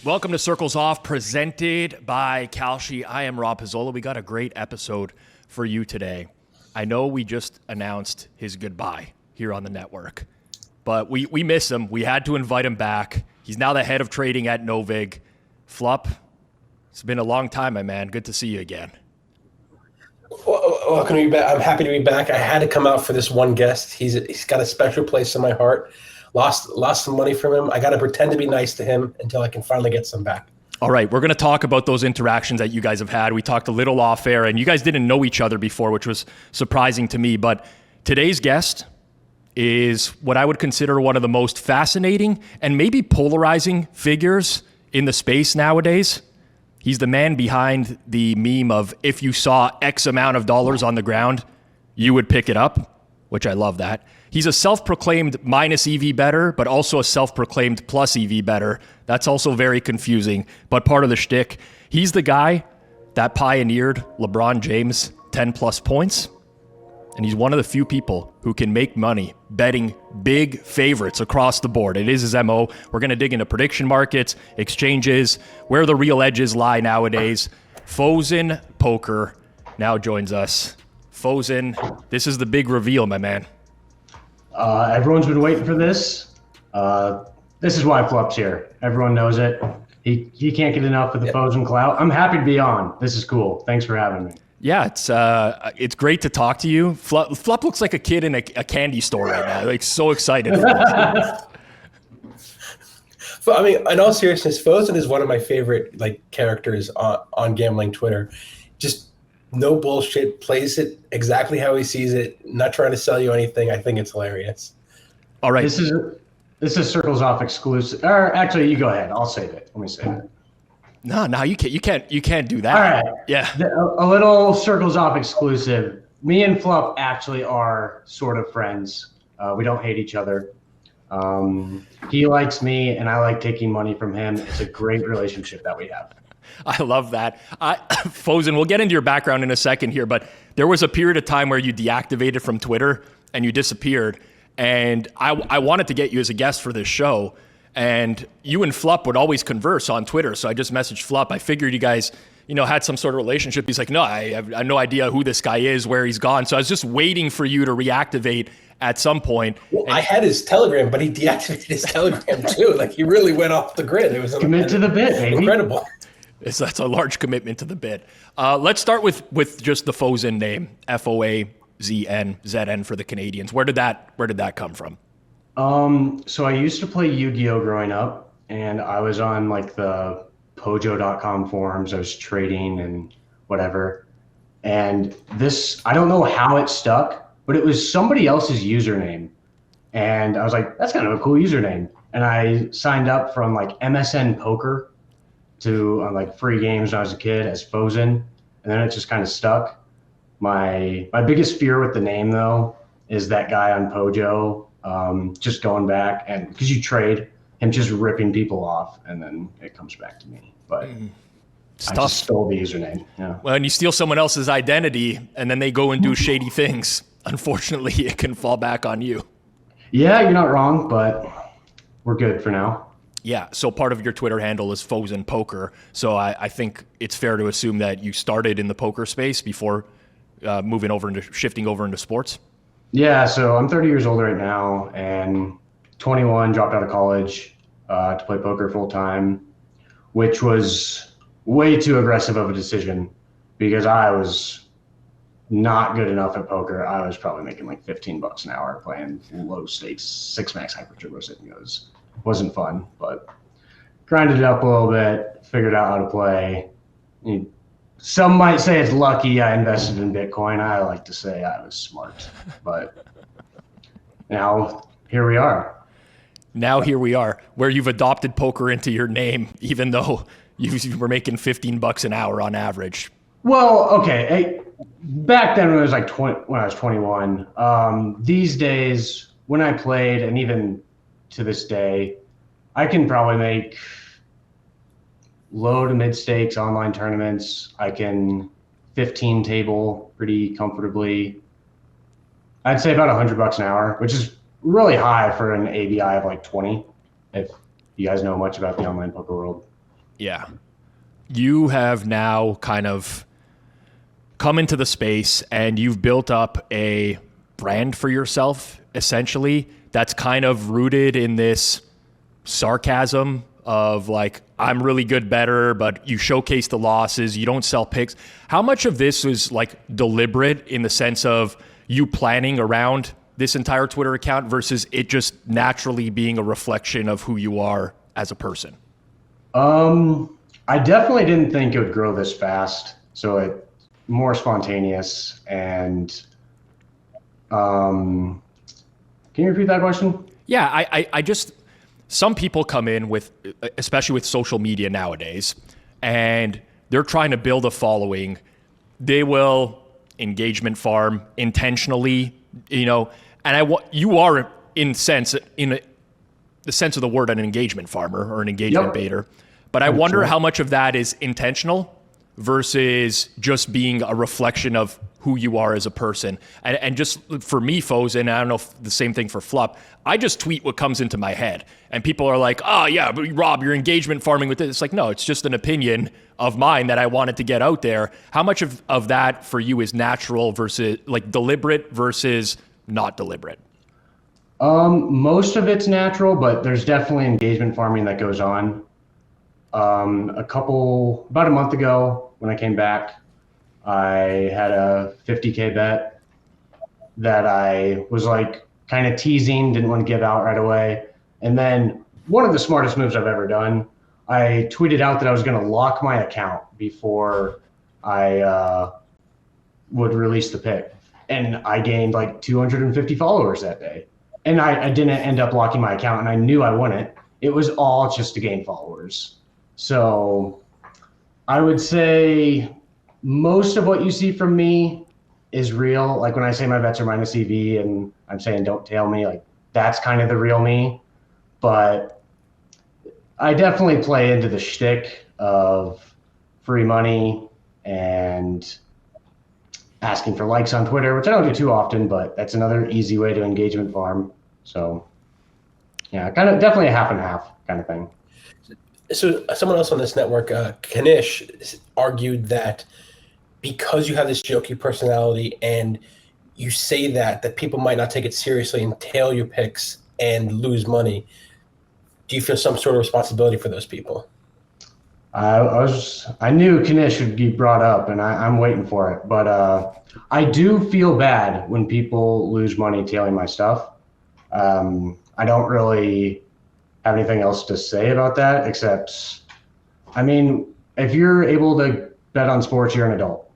Welcome to Circles Off, presented by Kalshi. I am Rob Pizzola. We got a great episode for you today. I know we just announced his goodbye here on the network, but we miss him. We had to invite him back. He's now the head of trading at Novig. Flup, it's been a long time, my man. Good to see you again. Welcome to be back. I'm happy to be back. I had to come out for this one guest. He's got a special place in my heart. Lost some money from him. I got to pretend to be nice to him until I can finally get some back. All right, we're going to talk about those interactions that you guys have had. We talked a little off air, and you guys didn't know each other before, which was surprising to me. But today's guest is what I would consider one of the most fascinating and maybe polarizing figures in the space nowadays. He's the man behind the meme of if you saw X amount of dollars on the ground, you would pick it up, which I love that. He's a self-proclaimed minus EV bettor, but also a self-proclaimed plus EV bettor. That's also very confusing, but part of the shtick. He's the guy that pioneered LeBron James 10 plus points, and he's one of the few people who can make money betting big favorites across the board. It is his MO. We're going to dig into prediction markets, exchanges, where the real edges lie nowadays. FoaznPoker now joins us. Foazn, this is the big reveal, my man. Everyone's been waiting for this. This is why Flup's here. Everyone knows it. He can't get enough of the Foazn clout. I'm happy to be on. This is cool. Thanks for having me. Yeah, it's great to talk to you. Flup looks like a kid in a candy store right now. Like so excited. I mean, in all seriousness, Foazn is one of my favorite characters on gambling Twitter. Just no bullshit, plays it exactly how he sees it, not trying to sell you anything. I think it's hilarious. All right. This is Circles Off exclusive. Or actually, you go ahead. I'll save it. Let me save it. No, you can't do that. All right. Yeah. A little Circles Off exclusive. Me and Flup actually are sort of friends. We don't hate each other. He likes me, and I like taking money from him. It's a great relationship that we have. I love that. Foazn, we'll get into your background in a second here, but there was a period of time where you deactivated from Twitter and you disappeared. And I wanted to get you as a guest for this show. And you and Flup would always converse on Twitter. So I just messaged Flup. I figured you guys, had some sort of relationship. He's like, no, I have no idea who this guy is, where he's gone. So I was just waiting for you to reactivate at some point. Well, I had his Telegram, but he deactivated his Telegram too. He really went off the grid. It was commit to the bit, baby. Incredible. That's a large commitment to the bit. Let's start with just the Foazn name, Foazn, ZN for the Canadians. Where did that come from? So I used to play Yu-Gi-Oh growing up, and I was on the Pojo.com forums. I was trading and whatever. And I don't know how it stuck, but it was somebody else's username. And I was like, that's kind of a cool username. And I signed up from MSN Poker to free games when I was a kid as Foazn, and then it just kind of stuck. My biggest fear with the name though is that guy on Pojo just going back, and because you trade him just ripping people off, and then it comes back to me. But I just stole the username. Yeah. Well, and you steal someone else's identity, and then they go and do shady things. Unfortunately, it can fall back on you. Yeah, you're not wrong, but we're good for now. Yeah, so part of your Twitter handle is FoaznPoker. So I think it's fair to assume that you started in the poker space before shifting over into sports. Yeah, so I'm 30 years old right now, and 21, dropped out of college to play poker full time, which was way too aggressive of a decision because I was not good enough at poker. I was probably making $15 an hour playing low stakes, 6-max hyper turbo sitting. Wasn't fun, but grinded it up a little bit, figured out how to play. Some might say it's lucky I invested in Bitcoin. I like to say I was smart, but now here we are. Where you've adopted poker into your name, even though you were making $15 an hour on average. Well, okay. Back then when I was 21, these days when I played, and even to this day, I can probably make low to mid stakes online tournaments. I can 15 table pretty comfortably. I'd say about $100 an hour, which is really high for an ABI of 20. If you guys know much about the online poker world. Yeah. You have now kind of come into the space and you've built up a brand for yourself, essentially, that's kind of rooted in this sarcasm of like, I'm really good bettor, but you showcase the losses, you don't sell picks. How much of this is like deliberate in the sense of you planning around this entire Twitter account versus it just naturally being a reflection of who you are as a person? I definitely didn't think it would grow this fast. So it more spontaneous and, can you repeat that question? Yeah, I just, some people come in with, especially with social media nowadays, and they're trying to build a following. They will engagement farm intentionally, and you are in the sense of the word, an engagement farmer or an engagement baiter. But I wonder how much of that is intentional versus just being a reflection of who you are as a person. And just for me, Foazn, I don't know if the same thing for Flup, I just tweet what comes into my head. And people are like, oh yeah, but Rob, you're engagement farming with this. It's like, no, it's just an opinion of mine that I wanted to get out there. How much of that for you is natural versus like deliberate versus not deliberate? Most of it's natural, but there's definitely engagement farming that goes on. About a month ago when I came back, I had a 50K bet that I was like kind of teasing, didn't want to give out right away. And then one of the smartest moves I've ever done, I tweeted out that I was going to lock my account before I would release the pick. And I gained like 250 followers that day. And I didn't end up locking my account, and I knew I wouldn't. It was all just to gain followers. So I would say most of what you see from me is real. Like when I say my bets are minus EV and I'm saying don't tail me, like that's kind of the real me. But I definitely play into the shtick of free money and asking for likes on Twitter, which I don't do too often, but that's another easy way to engagement farm. So yeah, kind of definitely a half and half kind of thing. So someone else on this network, Kanish, argued that because you have this jokey personality and you say that people might not take it seriously and tail your picks and lose money. Do you feel some sort of responsibility for those people? I knew Kanish would be brought up, and I'm waiting for it. But I do feel bad when people lose money tailing my stuff. I don't really have anything else to say about that, except, I mean, if you're able to bet on sports, you're an adult.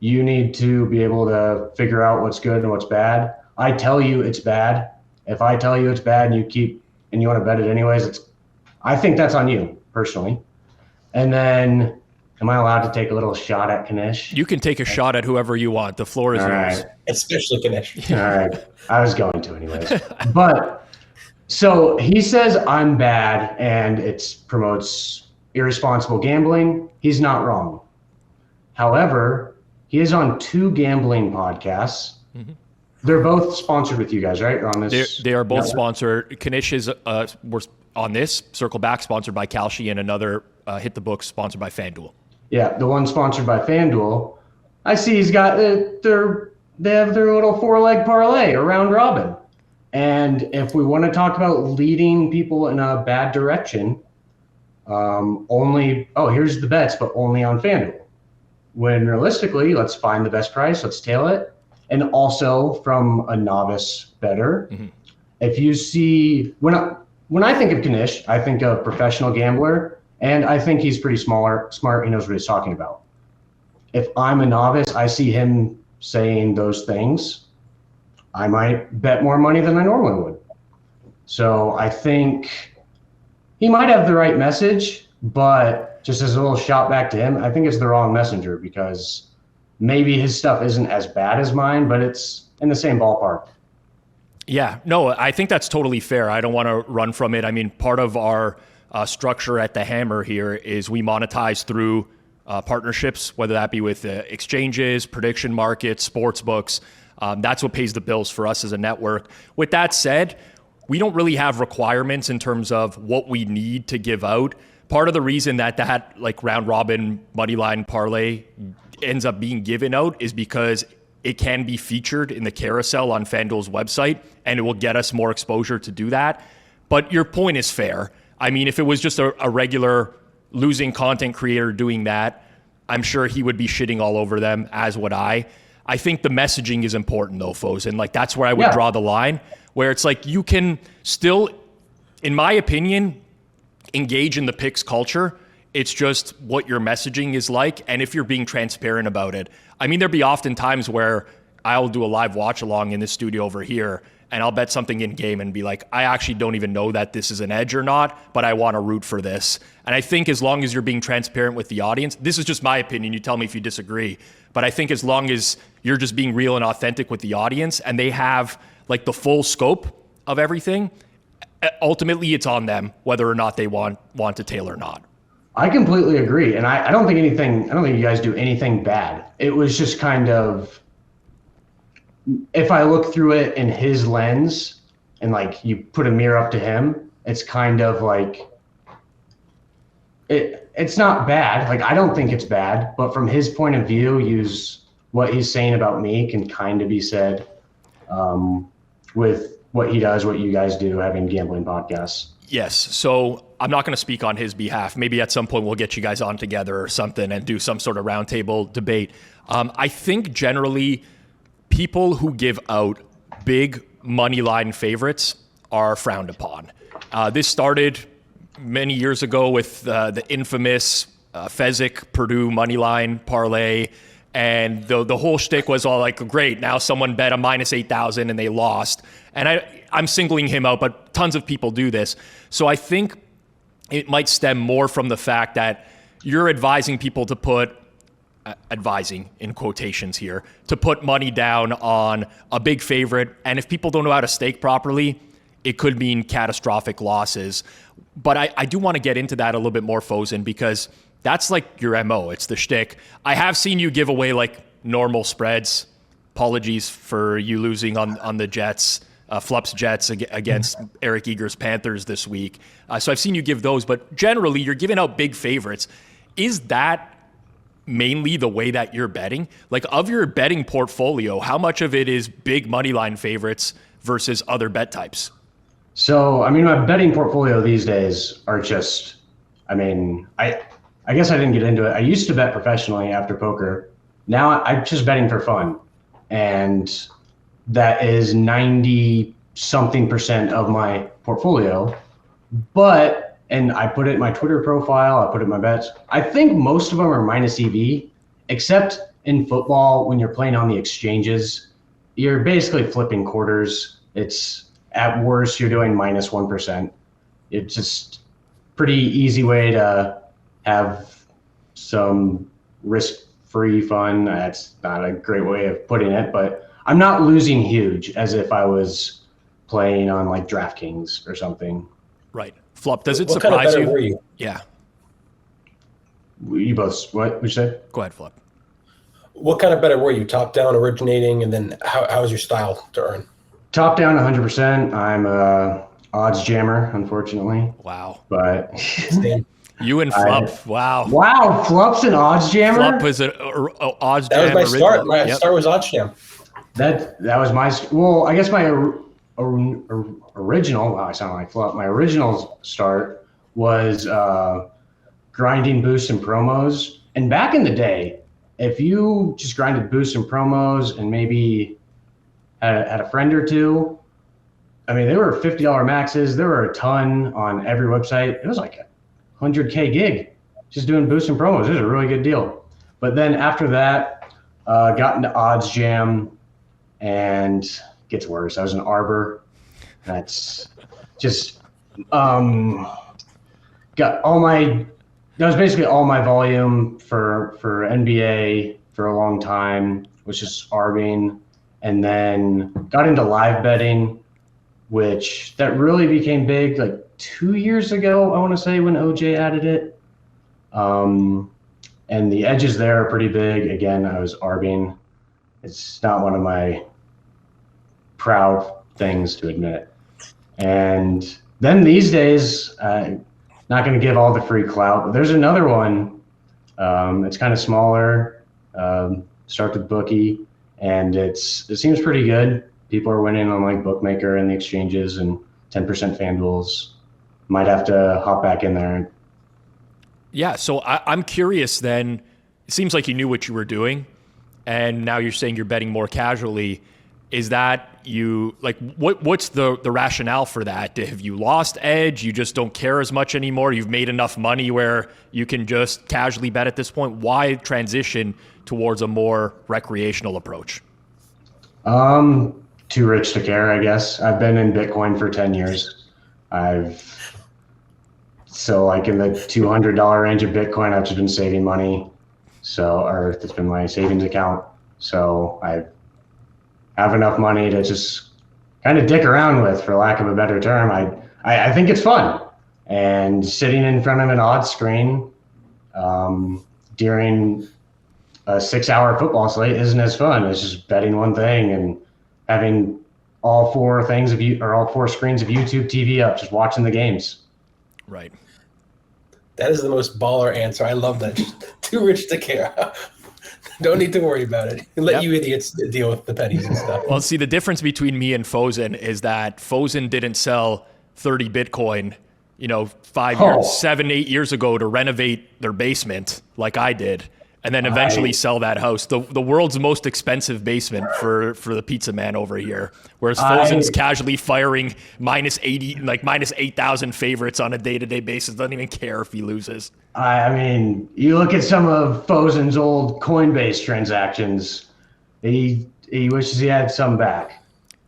You need to be able to figure out what's good and what's bad. I tell you it's bad. If I tell you it's bad and you want to bet it anyways, I think that's on you personally. And then, am I allowed to take a little shot at Kanish? You can take a shot at whoever you want. The floor is yours. Right. Especially Kanish. All right. I was going to anyways. But so he says I'm bad and it promotes irresponsible gambling. He's not wrong. However, he is on 2 gambling podcasts. Mm-hmm. They're both sponsored with you guys, right? Or on this? They are both sponsored. Kanish is we're on this Circle Back, sponsored by Kalshi, and another Hit the Books, sponsored by FanDuel. Yeah, the one sponsored by FanDuel. I see he's got they have their little 4-leg parlay, or round robin. And if we want to talk about leading people in a bad direction, here's the bets, but only on FanDuel. When realistically, let's find the best price, let's tail it. And also from a novice bettor, mm-hmm. If you see, when I think of Kanish, I think of professional gambler, and I think he's pretty smart, he knows what he's talking about. If I'm a novice, I see him saying those things, I might bet more money than I normally would. So I think he might have the right message, but just as a little shot back to him, I think it's the wrong messenger, because maybe his stuff isn't as bad as mine, but it's in the same ballpark. Yeah, no, I think that's totally fair. I don't want to run from it. I mean, part of our structure at the Hammer here is we monetize through partnerships, whether that be with exchanges, prediction markets, sports books. That's what pays the bills for us as a network. With that said, we don't really have requirements in terms of what we need to give out. part of the reason that like round robin money line parlay ends up being given out is because it can be featured in the carousel on FanDuel's website, and it will get us more exposure to do that. But your point is fair. I mean, if it was just a regular losing content creator doing that, I'm sure he would be shitting all over them, as would I. I think the messaging is important though, Foazn. Like that's where I would draw the line, where it's like you can still, in my opinion, engage in the picks culture. It's just what your messaging is like, and if you're being transparent about it. I mean, there'd be often times where I'll do a live watch along in this studio over here, and I'll bet something in game and be like, I actually don't even know that this is an edge or not, but I want to root for this. And I think as long as you're being transparent with the audience, this is just my opinion, you tell me if you disagree, but I think as long as you're just being real and authentic with the audience and they have like the full scope of everything, ultimately it's on them whether or not they want to tail or not. I completely agree. And I don't think you guys do anything bad. It was just kind of, if I look through it in his lens and like you put a mirror up to him, it's kind of like, it's not bad. Like, I don't think it's bad, but from his point of view, use what he's saying about me can kind of be said with what he does, what you guys do, having gambling podcasts. Yes. So I'm not going to speak on his behalf. Maybe at some point we'll get you guys on together or something and do some sort of roundtable debate. I think generally people who give out big money line favorites are frowned upon. This started many years ago with the infamous Fezzik Purdue money line parlay. And the whole shtick was all like, great, now someone bet a minus 8,000 and they lost. And I'm singling him out, but tons of people do this. So I think it might stem more from the fact that you're advising people to put, advising in quotations here, to put money down on a big favorite. And if people don't know how to stake properly, it could mean catastrophic losses. But I do want to get into that a little bit more, Foazn, because that's like your MO. It's the shtick. I have seen you give away like normal spreads. Apologies for you losing on the Jets, Flups Jets against Eric Eager's Panthers this week. So I've seen you give those, but generally you're giving out big favorites. Is that mainly the way that you're betting? Like, of your betting portfolio, how much of it is big money line favorites versus other bet types? So, I mean, my betting portfolio these days are just, I mean, I guess I didn't get into it. I used to bet professionally after poker. Now I'm just betting for fun. And that is 90-something% of my portfolio. But, and I put it in my Twitter profile, I put it in my bets. I think most of them are minus EV, except in football, when you're playing on the exchanges, you're basically flipping quarters. It's, at worst, you're doing minus 1%. It's just pretty easy way to have some risk-free fun. That's not a great way of putting it, but I'm not losing huge as if I was playing on like DraftKings or something. Right. Flop, does it what surprise kind of you? bettor were you? Yeah. You both, what would you say? Go ahead, Flop. What kind of bettor were you? Top down, originating, and then how was your style to earn? Top down 100%. I'm a odds jammer, unfortunately. Wow. But you and Flop, wow. Wow, Flop's an odds jammer? Flop was an odds That jam was my start. My Yep. start was odds jam. That was my, well, I guess my original, wow, I sound like Flop. My original start was grinding boosts and promos. And back in the day, if you just grinded boosts and promos and maybe had a friend or two, I mean, they were $50 maxes. There were a ton on every website. It was like a 100K gig just doing boosts and promos. It was a really good deal. But then after that, got into odds jam, and it gets worse. I was an arbor. That's just got all my, that was basically all my volume for NBA for a long time, was just arbing, and then got into live betting, which that really became big like 2 years ago, I want to say, when OJ added it. And the edges there are pretty big. Again, I was arbing. It's not one of my proud things to admit. And then these days, not going to give all the free clout. But there's another one. It's kind of smaller. Start with bookie, and it seems pretty good. People are winning on like Bookmaker and the exchanges and 10% FanDuels. Might have to hop back in there. Yeah, so I'm curious then. It seems like you knew what you were doing, and now you're saying you're betting more casually. Is that you, like, what's the rationale for that? Have you lost edge? You just don't care as much anymore? You've made enough money where you can just casually bet at this point? Why transition towards a more recreational approach? Too rich to care, I guess. I've been in Bitcoin for 10 years. So like in the $200 range of Bitcoin, I've just been saving money. Or it's been my savings account. So I have enough money to just kind of dick around with, for lack of a better term. I think it's fun. And sitting in front of an odds screen during a 6-hour football slate isn't as fun. It's just betting one thing and having all four screens of YouTube TV up, just watching the games. Right. That is the most baller answer. I love that. Just too rich to care. Don't need to worry about it. Let you idiots deal with the pennies and stuff. Well, see, the difference between me and Foazn is that Foazn didn't sell 30 Bitcoin, 7, 8 years ago to renovate their basement like I did, and then eventually sell that house. The world's most expensive basement for the pizza man over here. Whereas Foazn's casually firing minus 8,000 favorites on a day-to-day basis. Doesn't even care if he loses. I mean, you look at some of Foazn's old Coinbase transactions, he wishes he had some back.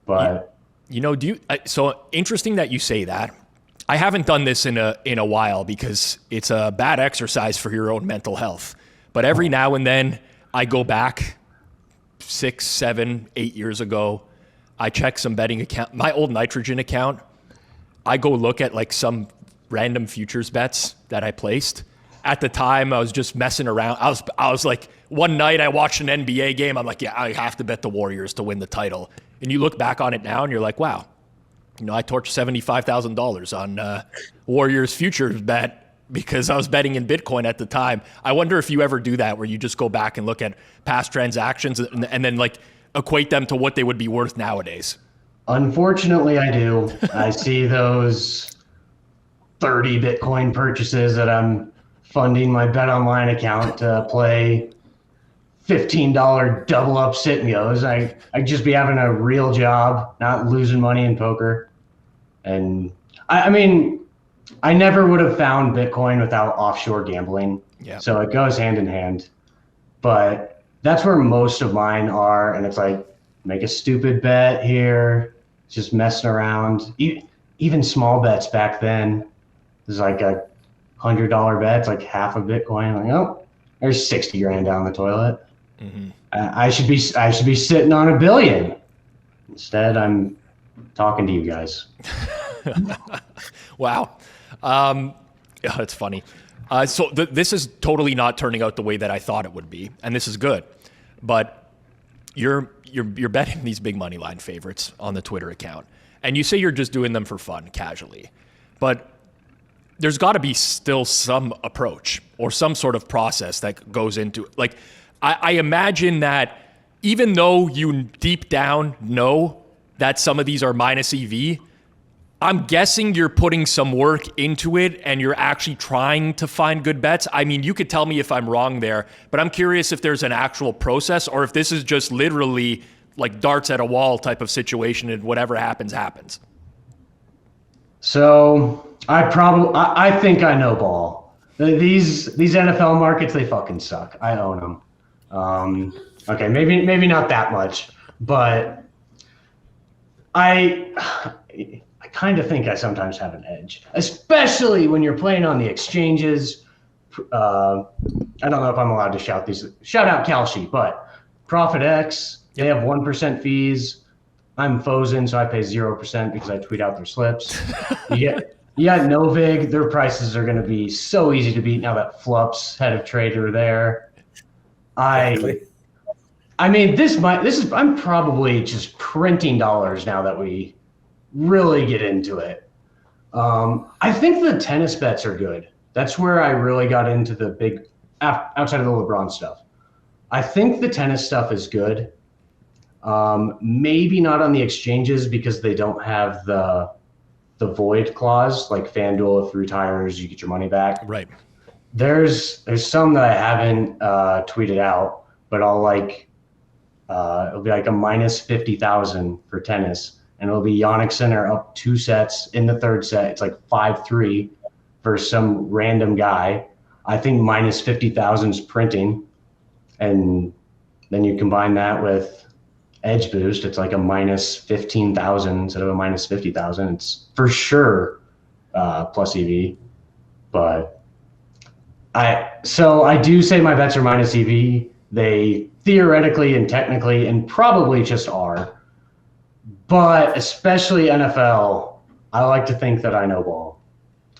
But so interesting that you say that. I haven't done this in a while because it's a bad exercise for your own mental health. But every now and then I go back 6, 7, 8 years ago. I check some betting account, my old Nitrogen account. I go look at like some random futures bets that I placed. At the time, I was just messing around. I was like, one night I watched an NBA game. I'm like, yeah, I have to bet the Warriors to win the title. And you look back on it now and you're like, wow, I torched $75,000 on Warriors futures bet because I was betting in Bitcoin at the time. I wonder if you ever do that, where you just go back and look at past transactions and then like equate them to what they would be worth nowadays. Unfortunately, I do. I see those 30 Bitcoin purchases that I'm funding my Bet Online account to play $15 double up sit and goes. I'd just be having a real job, not losing money in poker. And I mean, I never would have found Bitcoin without offshore gambling. Yeah. So it goes hand in hand. But that's where most of mine are. And it's like, make a stupid bet here, just messing around. Even small bets back then, there's like a $100 bet, it's like half a Bitcoin. Like, oh, there's 60 grand down the toilet. Mm-hmm. I should be sitting on $1 billion. Instead, I'm talking to you guys. Wow. That's funny. So this is totally not turning out the way that I thought it would be, and this is good. But you're betting these big money line favorites on the Twitter account, and you say you're just doing them for fun, casually. But there's got to be still some approach or some sort of process that goes into it. Like, I imagine that even though you deep down know that some of these are minus EV, I'm guessing you're putting some work into it and you're actually trying to find good bets. I mean, you could tell me if I'm wrong there, but I'm curious if there's an actual process or if this is just literally like darts at a wall type of situation and whatever happens, happens. So I think I know ball. These NFL markets, they fucking suck. I own them. Okay, maybe not that much, but I kind of think I sometimes have an edge, especially when you're playing on the exchanges. I don't know if I'm allowed to shout these. Shout out Kalshi, but ProfitX, they have 1% fees. I'm Foazn, so I pay 0% because I tweet out their slips. You got Novig. Their prices are going to be so easy to beat now that Flup's head of trade are there. I mean, I'm probably just printing dollars now that we really get into it. I think the tennis bets are good. That's where I really got into the big, outside of the LeBron stuff. I think the tennis stuff is good. Maybe not on the exchanges because they don't have the void clause like FanDuel. If it retires, you get your money back. Right. There's some that I haven't tweeted out, but I'll it'll be like a minus 50,000 for tennis, and it'll be Yannick Sinner up 2 sets in the third set. It's like 5-3 for some random guy. I think minus 50,000 is printing, and then you combine that with edge boost. It's like a minus 15,000 instead of a minus 50,000. It's for sure plus EV, but I do say my bets are minus EV. They theoretically and technically and probably just are, but especially NFL, I like to think that I know ball.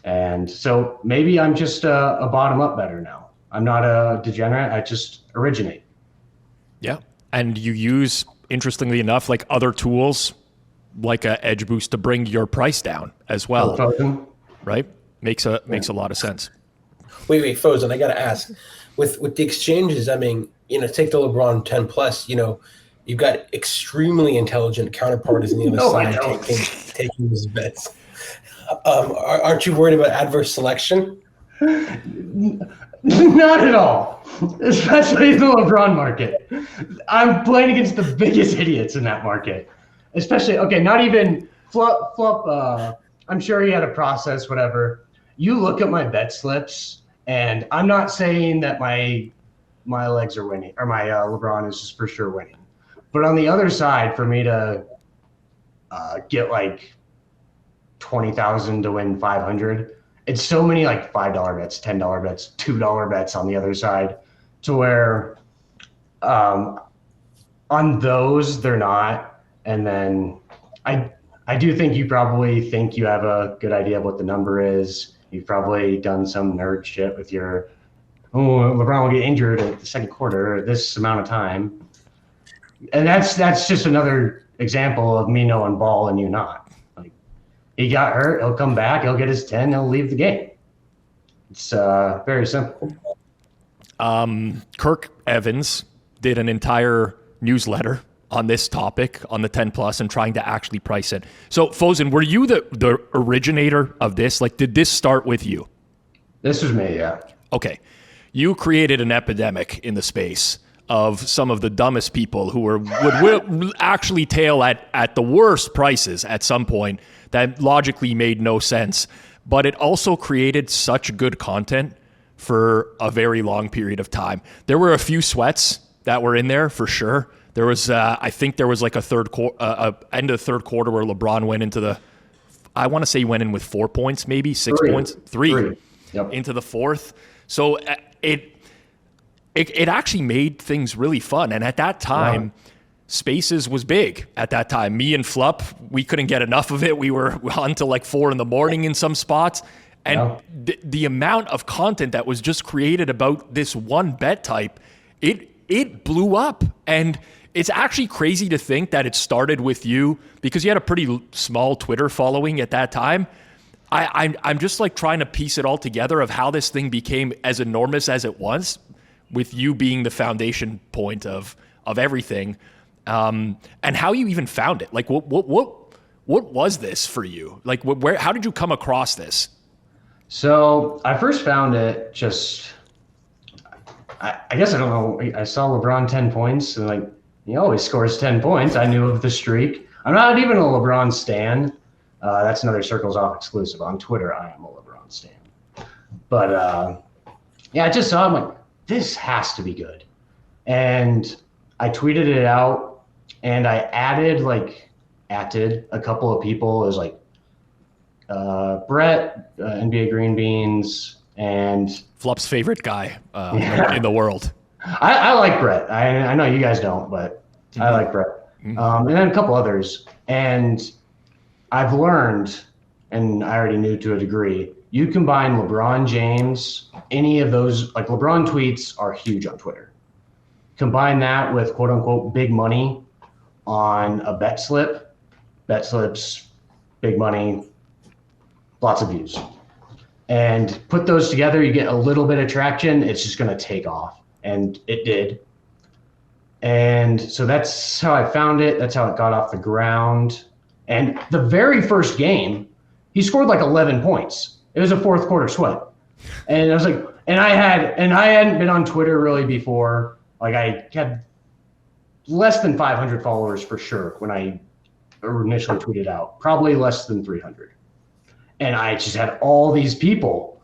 And so maybe I'm just a bottom up better now. I'm not a degenerate. I just originate. Yeah. And you use, interestingly enough, like other tools like a edge boost to bring your price down as well. Foazn. Right? Makes a lot of sense. Wait, Foazn, I got to ask. With the exchanges, I mean, take the LeBron 10 plus, you've got extremely intelligent counterparties on the other side taking these bets. Aren't you worried about adverse selection? Not at all, especially in the LeBron market. I'm playing against the biggest idiots in that market, especially, not even Flop. I'm sure he had a process, whatever. You look at my bet slips, and I'm not saying that my legs are winning, or my LeBron is just for sure winning. But on the other side, for me to get like 20,000 to win 500, it's so many like $5 bets, $10 bets, $2 bets on the other side, to where on those they're not. And then I do think you probably think you have a good idea of what the number is. You've probably done some nerd shit with your, LeBron will get injured at the second quarter at this amount of time. And that's just another example of me knowing ball and you not. Like, he got hurt, he'll come back, he'll get his 10, he'll leave the game. It's very simple. Kirk Evans did an entire newsletter on this topic, on the 10 plus, and trying to actually price it. So Foazn, were you the originator of this? Like, did this start with you? This was me, yeah. Okay. You created an epidemic in the space of some of the dumbest people who would actually tail at the worst prices at some point that logically made no sense. But it also created such good content for a very long period of time. There were a few sweats that were in there for sure. There was, I think there was like end of the third quarter where LeBron went into I want to say he went in with 4 points, maybe 6 points, three. Yep. Into the fourth. So it actually made things really fun. And at that time, Spaces was big at that time. Me and Flup, we couldn't get enough of it. We were on till like 4 a.m. in some spots. And the amount of content that was just created about this one bet type, it blew up. And it's actually crazy to think that it started with you because you had a pretty small Twitter following at that time. I'm just like trying to piece it all together of how this thing became as enormous as it was, with you being the foundation point of everything, and how you even found it. Like, what was this for you? Like, how did you come across this? So I first found it just, I guess I don't know. I saw LeBron 10 points and like, he always scores 10 points. I knew of the streak. I'm not even a LeBron stan. That's another Circles Off exclusive. On Twitter, I am a LeBron stan. But I just saw him like, this has to be good. And I tweeted it out and I added a couple of people. It was like Brett, NBA Green Beans, and Flup's favorite guy in the world. I like Brett. I know you guys don't, but I like Brett. And then a couple others. And I've learned, and I already knew to a degree, you combine LeBron James, any of those, like LeBron tweets are huge on Twitter. Combine that with quote unquote big money on a bet slip. Bet slips, big money, lots of views. And put those together, you get a little bit of traction, it's just going to take off. And it did. And so that's how I found it. That's how it got off the ground. And the very first game, he scored like 11 points. It was a fourth quarter sweat. And I was like, and I hadn't been on Twitter really before. Like I had less than 500 followers for sure when I initially tweeted out, probably less than 300. And I just had all these people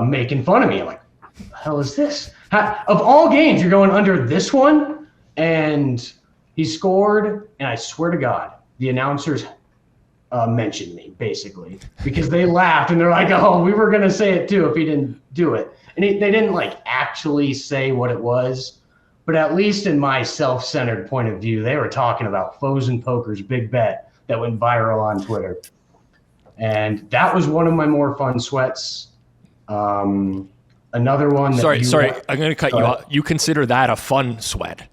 making fun of me. I'm like, what the hell is this? Of all games, you're going under this one? And he scored, and I swear to God, the announcers mentioned me, basically, because they laughed, and they're like, oh, we were going to say it too if he didn't do it. And they didn't, like, actually say what it was, but at least in my self-centered point of view, they were talking about FoaznPoker's big bet that went viral on Twitter. And that was one of my more fun sweats. Another one. Sorry, I'm going to cut you off. You consider that a fun sweat?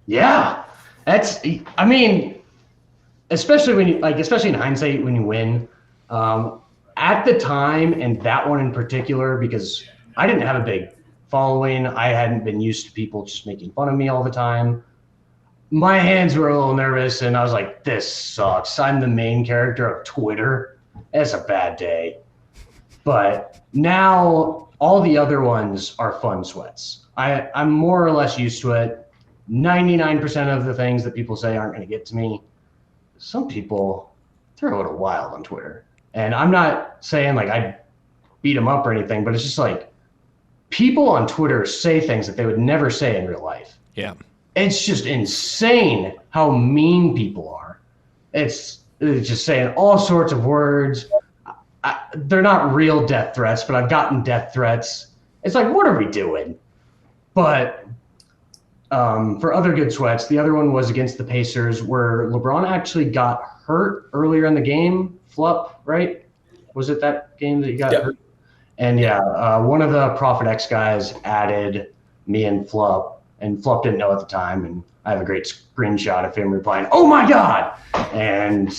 Yeah, I mean, especially in hindsight, when you win. At the time, and that one in particular, because I didn't have a big following, I hadn't been used to people just making fun of me all the time. My hands were a little nervous, and I was like, "This sucks. I'm the main character of Twitter. It's a bad day." But now all the other ones are fun sweats. I'm more or less used to it. 99% of the things that people say aren't going to get to me. Some people, they're a little wild on Twitter. And I'm not saying like I beat them up or anything, but it's just like people on Twitter say things that they would never say in real life. Yeah. It's just insane how mean people are. It's just saying all sorts of words. They're not real death threats, but I've gotten death threats. It's like, what are we doing? But for other good sweats, the other one was against the Pacers, where LeBron actually got hurt earlier in the game. Flup, right? Was it that game that he got hurt? And one of the Prophet X guys added me and Flup, and Flup didn't know at the time. And I have a great screenshot of him replying, "Oh my God!" And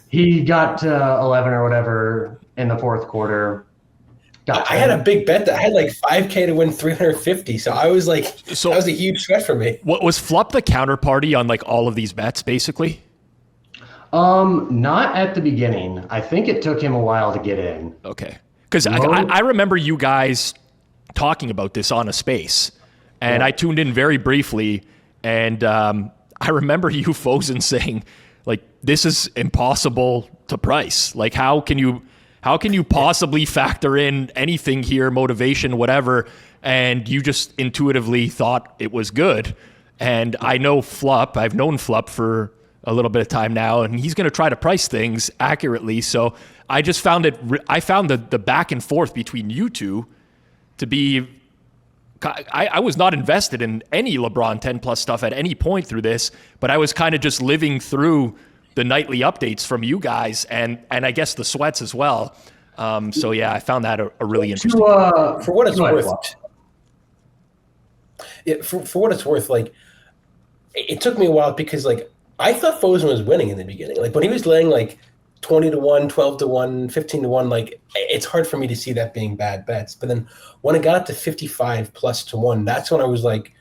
he got to 11 or whatever in the fourth quarter. I had a big bet that I had like 5K to win 350. So I was like, that was a huge sweat for me. What was Flup the counterparty on like all of these bets, basically? Not at the beginning. I think it took him a while to get in. Okay. Because I remember you guys talking about this on a space, and I tuned in very briefly, and I remember you, Foazn, saying, like, this is impossible to price. Like, how can you possibly factor in anything here, motivation, whatever, and you just intuitively thought it was good? And I know Flup, I've known Flup for a little bit of time now, and he's going to try to price things accurately. So I just found the back and forth between you two to be, I was not invested in any LeBron 10 plus stuff at any point through this, but I was kind of just living through the nightly updates from you guys, and I guess the sweats as well. So yeah, I found that a really interesting. For what it's worth, for what it's worth, like it took me a while because like I thought Foazn was winning in the beginning. Like when he was laying like 20-1, 12-1, 15-1, like it's hard for me to see that being bad bets. But then when it got up to 55 plus to 1, that's when I was like,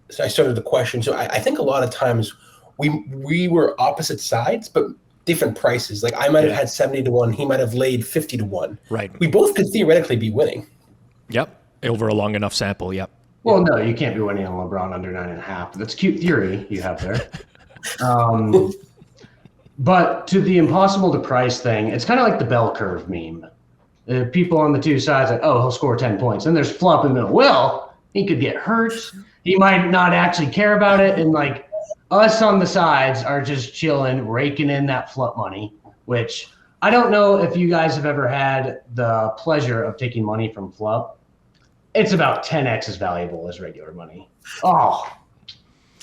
so I started to question. So I think a lot of times we were opposite sides, but different prices. Like I might have had 70-1, he might have laid 50-1. Right. We both could theoretically be winning. Yep. Over a long enough sample. Yep. Well, no, you can't be winning on LeBron under 9.5. That's cute theory you have there. But to the impossible to price thing, it's kind of like the bell curve meme. People on the two sides like, oh, he'll score 10 points. And there's Flup in the middle. Well, he could get hurt. He might not actually care about it. And like us on the sides are just chilling, raking in that Flup money, which I don't know if you guys have ever had the pleasure of taking money from Flup. It's about 10x as valuable as regular money. Oh,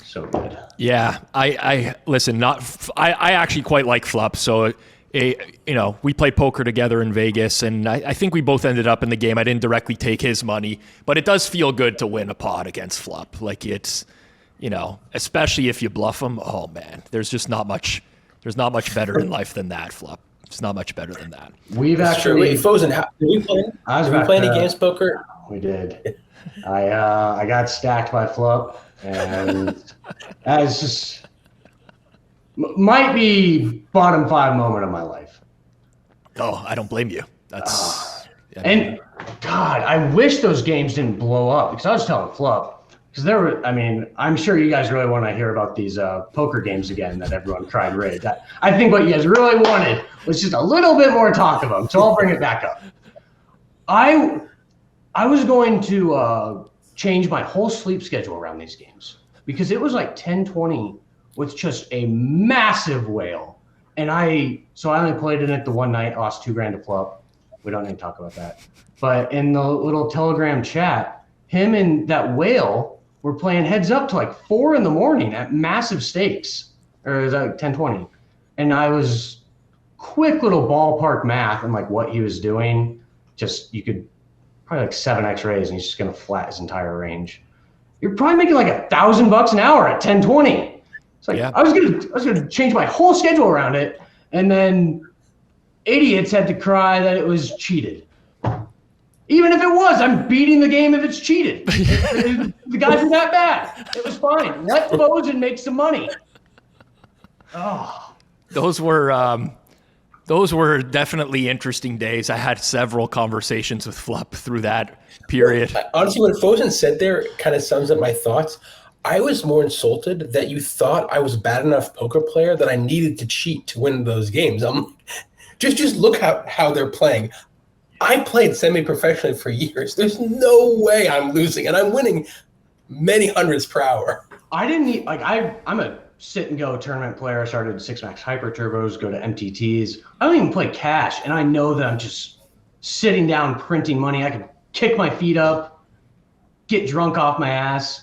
so good. Yeah, I listen. I actually quite like Flup. So, we play poker together in Vegas, and I think we both ended up in the game. I didn't directly take his money, but it does feel good to win a pot against Flup. Like it's, especially if you bluff him. Oh man, there's not much better in life than that, Flup. It's not much better than that. We've That's true. actually. Wait, Foazn, did we play? I was Did we about play any to- games poker? We did. I got stacked by Flup, and that's just might be bottom 5 moment of my life. Oh, I don't blame you. That's And God, I wish those games didn't blow up, because I was telling Flup, because there were. I mean, I'm sure you guys really want to hear about these poker games again that everyone cried rage. I think what you guys really wanted was just a little bit more talk of them, so I'll bring it back up. I was going to change my whole sleep schedule around these games, because it was like 10-20 with just a massive whale. And I only played in it the one night, lost $2,000 to Flup. We don't need to talk about that. But in the little Telegram chat, him and that whale were playing heads up to like 4 a.m. at massive stakes, or it was like 10-20. And I was quick little ballpark math and like what he was doing. Just, you could probably like 7x raise, and he's just going to flat his entire range. You're probably making like $1,000 an hour at 10-20. It's like, Yeah. I was gonna change my whole schedule around it, and then idiots had to cry that it was cheated. Even if it was, I'm beating the game if it's cheated. The guys are that bad. It was fine. Let Foazn make some money. Oh, those were definitely interesting days. I had several conversations with Flup through that period. Honestly, what Foazn said there kind of sums up my thoughts. I was more insulted that you thought I was a bad enough poker player that I needed to cheat to win those games. I'm like, just look how they're playing. I played semi-professionally for years. There's no way I'm losing, and I'm winning many hundreds per hour. I didn't need, like, I'm a sit and go tournament player. I started 6max hyper turbos, go to MTTs. I don't even play cash, and I know that I'm just sitting down printing money. I can kick my feet up, get drunk off my ass.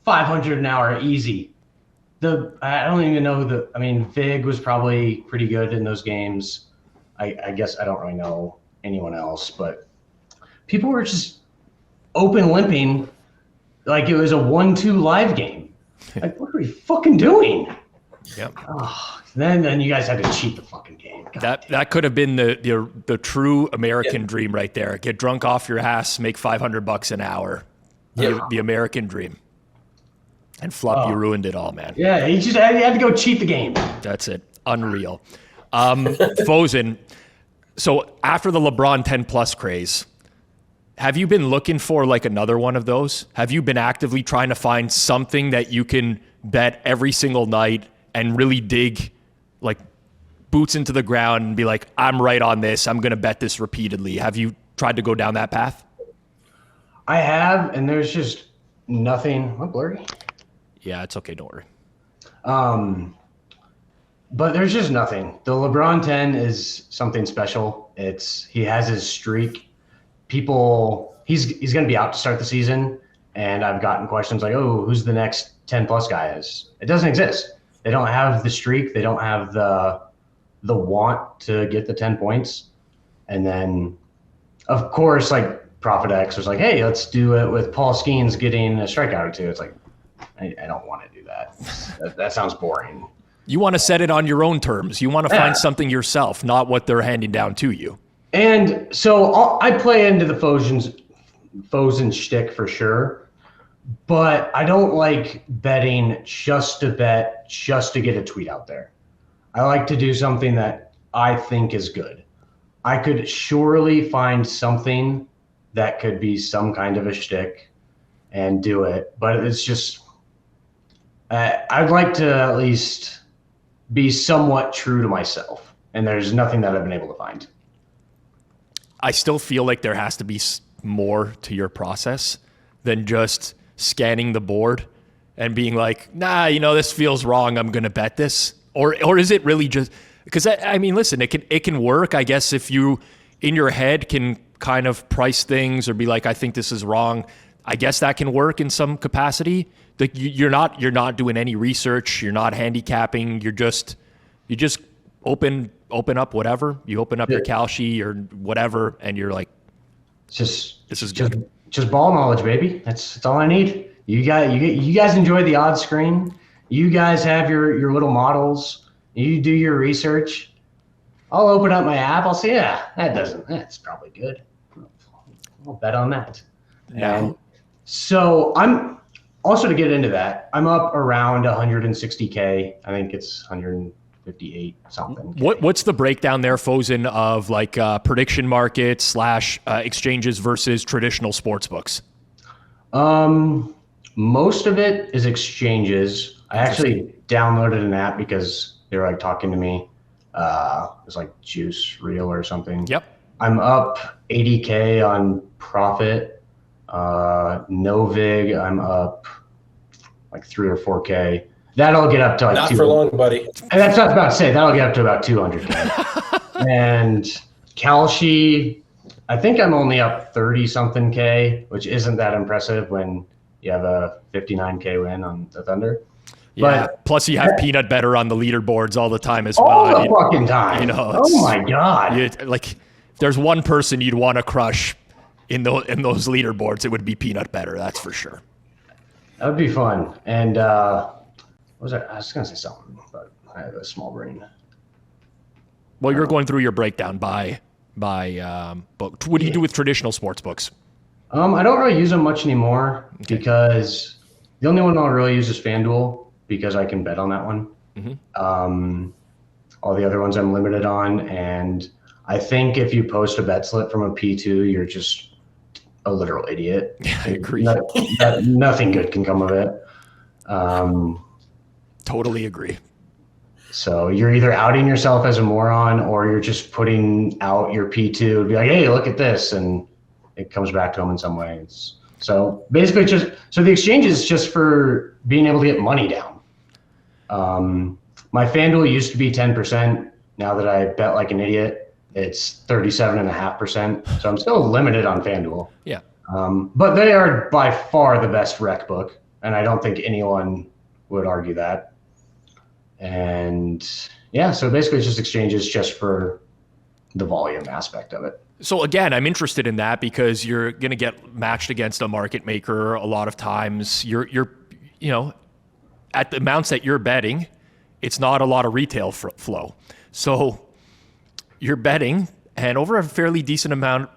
500 an hour, easy. I don't even know Vig was probably pretty good in those games. I guess I don't really know anyone else, but people were just open limping like it was a 1-2 live game. Like, what are we fucking doing? Yep. Oh, then you guys had to cheat the fucking game. That could have been the true American dream right there. Get drunk off your ass, make $500 an hour. The American dream. And Flup, you ruined it all, man. Yeah, he had to go cheat the game. That's it. Unreal. Foazn, so after the LeBron 10+ craze, have you been looking for like another one of those? Have you been actively trying to find something that you can bet every single night and really dig, like, boots into the ground and be like, I'm right on this, I'm going to bet this repeatedly? Have you tried to go down that path? I have, and there's just nothing. Am I blurry? Yeah, it's okay. Don't worry. But there's just nothing. The LeBron 10 is something special. He has his streak. He's going to be out to start the season, and I've gotten questions like, oh, who's the next 10+ guy is? It doesn't exist. They don't have the streak. They don't have the want to get the 10 points. And then, of course, like Prophet X was like, hey, let's do it with Paul Skeens getting a strikeout or two. It's like, I don't want to do that. That sounds boring. You want to set it on your own terms. You want to find something yourself, not what they're handing down to you. And so I play into the Foazn shtick for sure, but I don't like betting just to bet, just to get a tweet out there. I like to do something that I think is good. I could surely find something that could be some kind of a shtick and do it, but it's just, I'd like to at least be somewhat true to myself, and there's nothing that I've been able to find. I still feel like there has to be more to your process than just scanning the board and being like, nah, this feels wrong, I'm going to bet this. Or is it really just, because I mean, listen, it can work, I guess, if you in your head can kind of price things or be like, I think this is wrong. I guess that can work in some capacity. Like you're not doing any research, you're not handicapping, you just open up whatever. You open up your Kalshi or whatever, and you're like, this is good. Just ball knowledge, baby. That's all I need. You guys enjoy the odds screen. You guys have your little models. You do your research. I'll open up my app. I'll say, yeah, that's probably good. I'll bet on that. Yeah. And so I'm also, to get into that, I'm up around 160K. I think it's 158 something. What's the breakdown there, Foazn, of like prediction markets / exchanges versus traditional sports books? Most of it is exchanges. I actually downloaded an app because they were like talking to me. It was like Juice Reel or something. Yep. I'm up 80K on Profit. Novig, I'm up like 3 or 4K. That'll get up to like not for long, buddy. And that's what I was about to say. That'll get up to about 200K. And Kalshi, I think I'm only up 30 something K, which isn't that impressive when you have a 59K win on the Thunder. Yeah. But plus, you have peanut butter on the leaderboards all the time as well. All the fucking time. You know, oh my god! Like, there's one person you'd want to crush in those leaderboards, it would be peanut butter. That's for sure. That would be fun. And what was I was gonna say something, but I have a small brain. Well, you're going through your breakdown by book. What do you do with traditional sports books? I don't really use them much anymore because the only one I'll really use is FanDuel because I can bet on that one. Mm-hmm. All the other ones I'm limited on, and I think if you post a bet slip from a P2, you're just a literal idiot. Yeah, I agree. Nothing good can come of it. Totally agree. So you're either outing yourself as a moron or you're just putting out your P2 to be like, hey, look at this. And it comes back to them in some ways. So basically the exchange is just for being able to get money down. My FanDuel used to be 10%. Now that I bet like an idiot, it's 37.5%. So I'm still limited on FanDuel. Yeah. But they are by far the best rec book. And I don't think anyone would argue that. And yeah, so basically it's just exchanges just for the volume aspect of it. So again, I'm interested in that because you're going to get matched against a market maker a lot of times. You're at the amounts that you're betting, it's not a lot of retail flow. So you're betting, and over a fairly decent amount,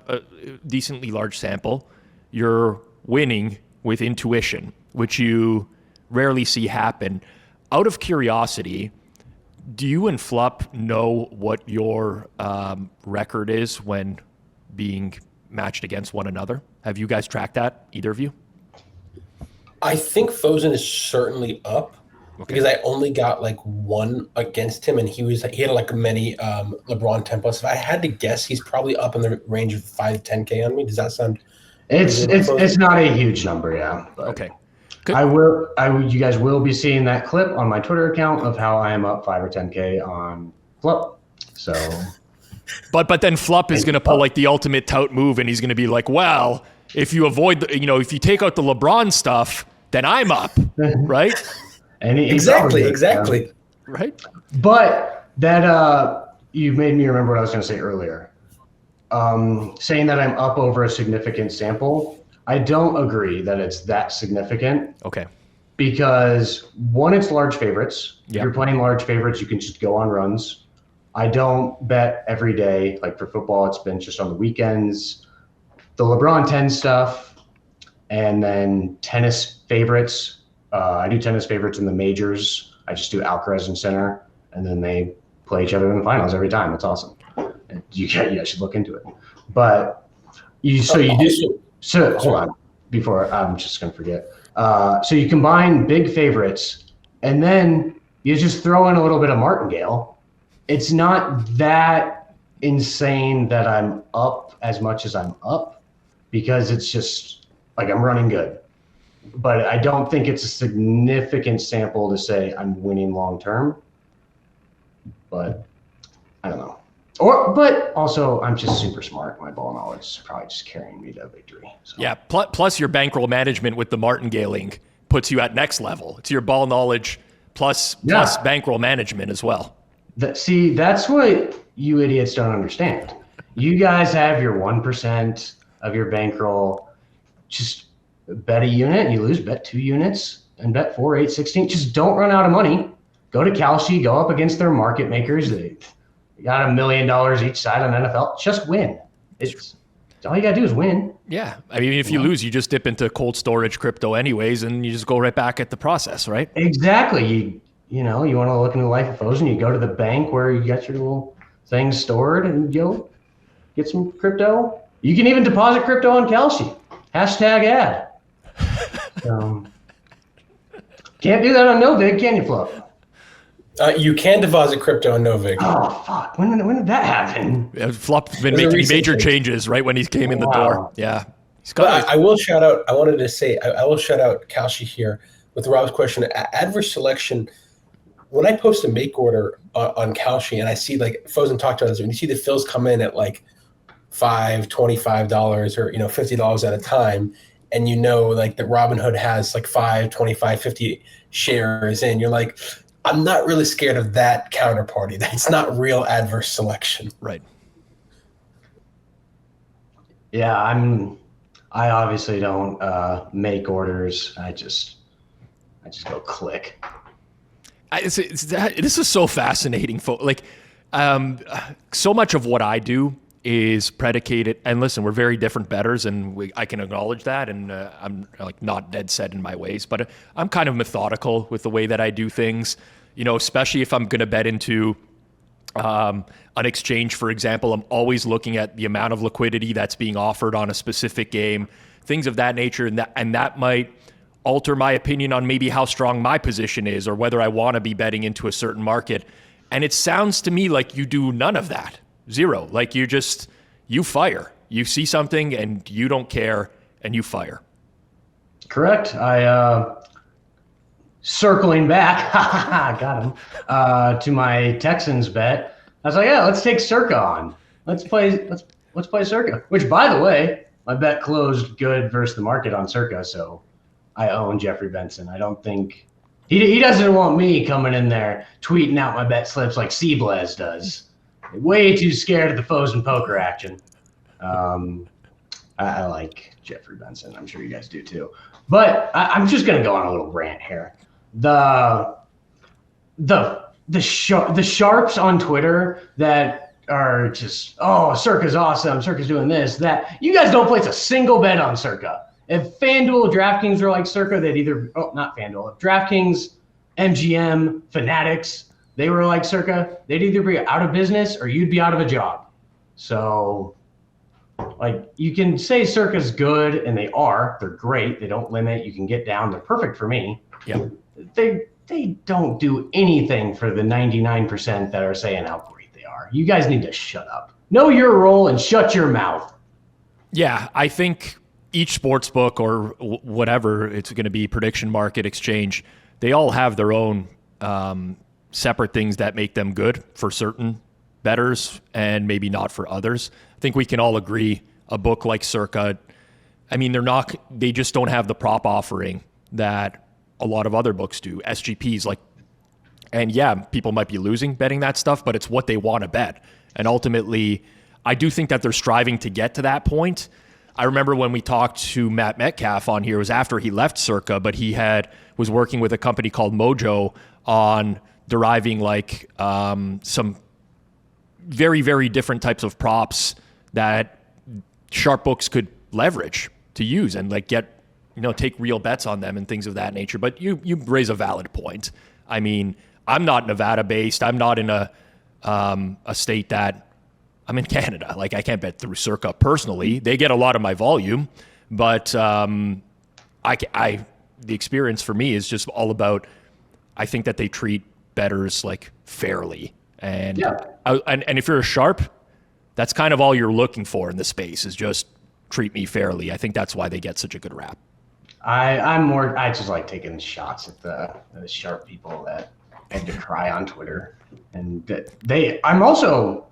decently large sample, you're winning with intuition, which you rarely see happen. Out of curiosity, do you and Flup know what your record is when being matched against one another? Have you guys tracked that, either of you? I think Foazn is certainly up because I only got like one against him, and he had like many LeBron templates. If I had to guess, he's probably up in the range of 5 to 10K on me. Does that sound? It's not a huge number, yeah. But okay. You guys will be seeing that clip on my Twitter account of how I am up 5 or 10K on Flup. So, but then Flup is going to pull like the ultimate tout move, and he's going to be like, "Well, if you avoid, if you take out the LeBron stuff, then I'm up, right?" And exactly. Right. But that you made me remember what I was going to say earlier. Saying that I'm up over a significant sample. I don't agree that it's that significant. Okay. Because one, it's large favorites. Yep. If you're playing large favorites, you can just go on runs. I don't bet every day. Like for football, it's been just on the weekends. The LeBron 10 stuff, and then tennis favorites. I do tennis favorites in the majors. I just do Alcaraz and Sinner, and then they play each other in the finals every time. It's awesome. And you guys should look into it. But So hold on, before I'm just going to forget. So you combine big favorites, and then you just throw in a little bit of martingale. It's not that insane that I'm up as much as I'm up because it's just like I'm running good. But I don't think it's a significant sample to say I'm winning long term. But I don't know. But also, I'm just super smart. My ball knowledge is probably just carrying me to victory. So. Yeah. Plus, your bankroll management with the martingaling puts you at next level. It's your ball knowledge plus bankroll management as well. That's what you idiots don't understand. You guys have your 1% of your bankroll. Just bet a unit, you lose. Bet 2 units and bet 4, 8, 16. Just don't run out of money. Go to Kalshi. Go up against their market makers. You got $1 million each side on NFL. Just win. It's all you got to do is win. Yeah. I mean, if you lose, you just dip into cold storage crypto anyways, and you just go right back at the process, right? Exactly. You know, you want to look into the life of Foazn, you go to the bank where you get your little things stored and you'll get some crypto. You can even deposit crypto on Kalshi. #ad. Can't do that on Novig, can you, Flo? You can deposit crypto on Novig. Oh, fuck. When did that happen? Flop's been making major changes right when he came in the door. Yeah. But I will shout out, I wanted to say, I will shout out Kalshi here with Rob's question. Adverse selection, when I post a make order on Kalshi and I see, like Foazn talked about this, when you see the fills come in at like $5, $25 or, $50 at a time, and like that Robinhood has like 5, 25, 50 shares in, you're like, I'm not really scared of that counterparty. That's not real adverse selection. Right. Yeah, I obviously don't make orders. I just go click. This is so fascinating. Like, so much of what I do is predicated, and listen, we're very different bettors, and I can acknowledge that, and I'm like not dead set in my ways, but I'm kind of methodical with the way that I do things, especially if I'm going to bet into an exchange, for example. I'm always looking at the amount of liquidity that's being offered on a specific game, things of that nature, and that might alter my opinion on maybe how strong my position is or whether I want to be betting into a certain market. And it sounds to me like you do none of that. Zero. Like you fire. You see something and you don't care and you fire. Correct. Circling back, got him, to my Texans bet. I was like, yeah, let's take Circa on. Let's play Circa. Which, by the way, my bet closed good versus the market on Circa, so I own Jeffrey Benson. I don't think he doesn't want me coming in there tweeting out my bet slips like Seablez does. Way too scared of the FoaznPoker action. I like Jeffrey Benson. I'm sure you guys do too. But I'm just gonna go on a little rant here. The sharps on Twitter that are just, oh, Circa's awesome, Circa's doing this, that. You guys don't place a single bet on Circa. If FanDuel, DraftKings were like Circa, they'd either, not FanDuel, if DraftKings, MGM, Fanatics, they were like Circa, they'd either be out of business or you'd be out of a job. So, like, you can say Circa's good, and they're great. They don't limit. You can get down. They're perfect for me. Yeah. They don't do anything for the 99% that are saying how great they are. You guys need to shut up. Know your role and shut your mouth. Yeah, I think each sports book or whatever it's going to be, prediction market, exchange, they all have their own separate things that make them good for certain bettors and maybe not for others. I think we can all agree a book like Circa, I mean, they just don't have the prop offering that a lot of other books do. SGPs, and yeah, people might be losing betting that stuff, but it's what they want to bet. And ultimately, I do think that they're striving to get to that point. I remember when we talked to Matt Metcalf on here, it was after he left Circa, but he was working with a company called Mojo on deriving some very, very different types of props that sharp books could leverage to use and get, take real bets on them and things of that nature. But you raise a valid point. I mean, I'm not Nevada based. I'm not in a state that I'm in Canada. I can't bet through Circa personally. They get a lot of my volume, but the experience for me is just all about, I think that they treat bettors fairly. And, yeah. And if you're a sharp, that's kind of all you're looking for in the space is just treat me fairly. I think that's why they get such a good rap. I just like taking shots at the sharp people that I decry on Twitter. And I'm also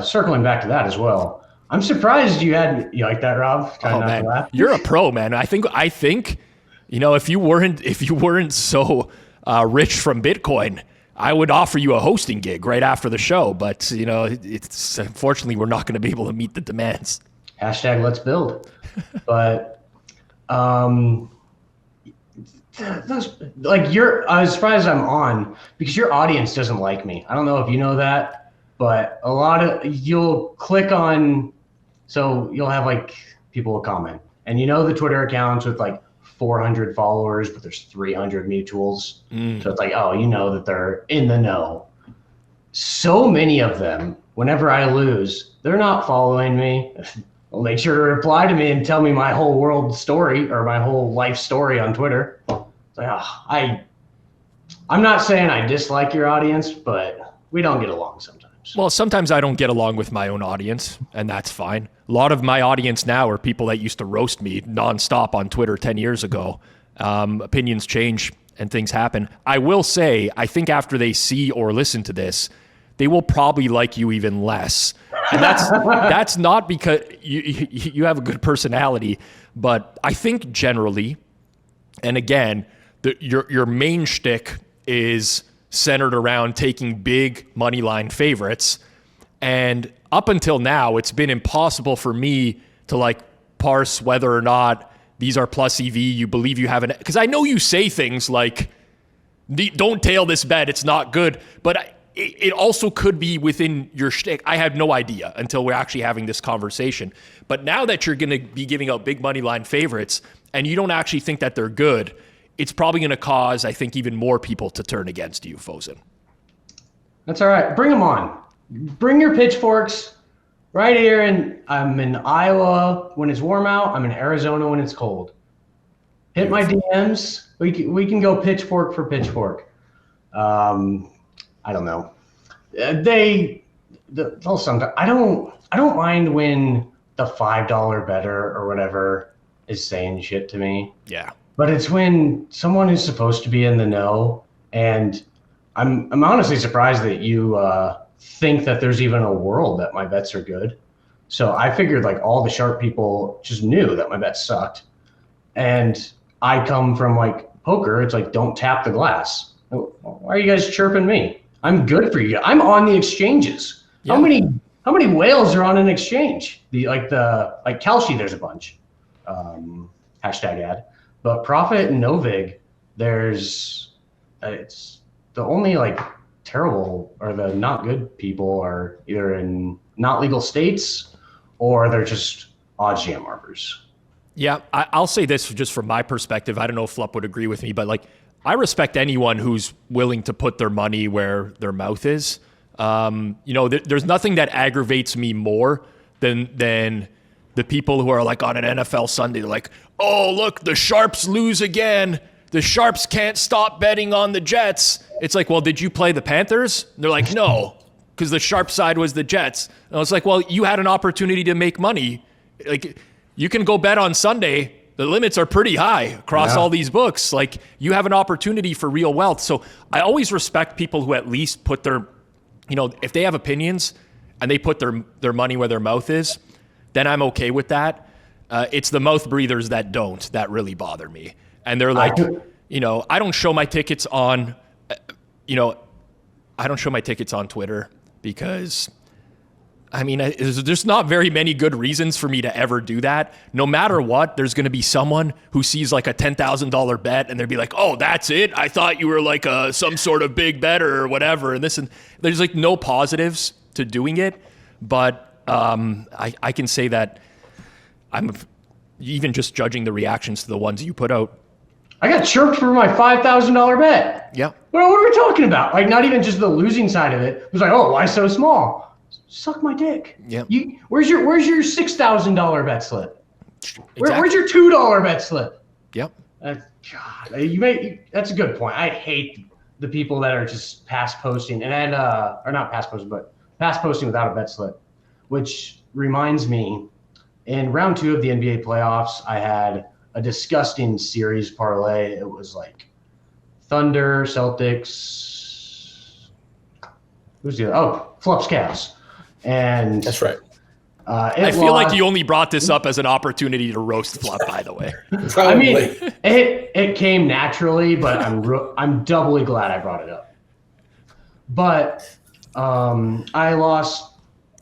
circling back to that as well. I'm surprised you like that, Rob. Oh man, you're a pro, man. I think if you weren't so rich from Bitcoin, I would offer you a hosting gig right after the show. But it's unfortunately we're not going to be able to meet the demands. Let's build. But I was surprised I'm on because your audience doesn't like me. I don't know if you know that, but a lot of you'll click on, so you'll have like people will comment, and the Twitter accounts with like 400 followers, but there's 300 mutuals. So it's like, oh, that they're in the know. So many of them, whenever I lose, they're not following me. Well, make sure to reply to me and tell me my whole world story or my whole life story on Twitter. It's like, I'm not saying I dislike your audience, but we don't get along sometimes. Well, sometimes I don't get along with my own audience, and that's fine. A lot of my audience now are people that used to roast me nonstop on Twitter 10 years ago. Opinions change and things happen. I will say, I think after they see or listen to this, they will probably like you even less. And that's not because you have a good personality, but I think generally, and again, your main shtick is centered around taking big money line favorites. And up until now, it's been impossible for me to like parse whether or not these are plus EV. You believe you have because I know you say things like, don't tail this bet, it's not good. But it also could be within your shtick. I had no idea until we're actually having this conversation. But now that you're going to be giving out big money line favorites and you don't actually think that they're good, it's probably going to cause, I think, even more people to turn against you, Foazn. That's all right. Bring them on. Bring your pitchforks right here. And I'm in Iowa when it's warm out. I'm in Arizona when it's cold. Hit my DMs. We can go pitchfork for pitchfork. I don't know. They'll sometimes. I don't mind when the $5 bettor or whatever is saying shit to me. Yeah. But it's when someone who's supposed to be in the know, and I'm honestly surprised that you think that there's even a world that my bets are good. So I figured like all the sharp people just knew that my bets sucked. And I come from like poker. It's like, don't tap the glass. Why are you guys chirping me? I'm good for you. I'm on the exchanges. Yeah. How many whales are on an exchange? Like Kalshi, there's a bunch. Hashtag ad. But Profit and Novig, it's the only like terrible or the not good people are either in not legal states or they're just odds jam arbors. Yeah, I'll say this just from my perspective. I don't know if Flup would agree with me, but like I respect anyone who's willing to put their money where their mouth is. There's nothing that aggravates me more than the people who are like on an NFL Sunday. They're like, oh, look, the Sharps lose again. The Sharps can't stop betting on the Jets. It's like, well, did you play the Panthers? And they're like, no, because the sharp side was the Jets. And I was like, well, you had an opportunity to make money. Like, you can go bet on Sunday. The limits are pretty high across all these books. Like, you have an opportunity for real wealth. So I always respect people who at least put their, if they have opinions and they put their money where their mouth is, then I'm okay with that. It's the mouth breathers that don't, that really bother me. And they're like, I don't show my tickets on, I don't show my tickets on Twitter because, there's not very many good reasons for me to ever do that. No matter what, there's going to be someone who sees like a $10,000 bet and they'll be like, oh, that's it? I thought you were like some sort of big bettor or whatever. And there's like no positives to doing it. But I can say that I'm even just judging the reactions to the ones you put out. I got chirped for my $5,000 bet. Yeah. What are we talking about? Like, not even just the losing side of it. It was like, oh, why so small? Suck my dick. Yeah. Where's your $6,000 bet slip? Exactly. Where's your $2 bet slip? Yep. God, that's a good point. I hate the people that are just pass posting or not pass posting, but pass posting without a bet slip. Which reminds me, in round 2 of the NBA playoffs, I had a disgusting series parlay. It was like Thunder, Celtics. Who's the other? Oh, Flups, Cavs. And that's right. I feel like you only brought this up as an opportunity to roast Flup, by the way. It came naturally, but I'm doubly glad I brought it up. But I lost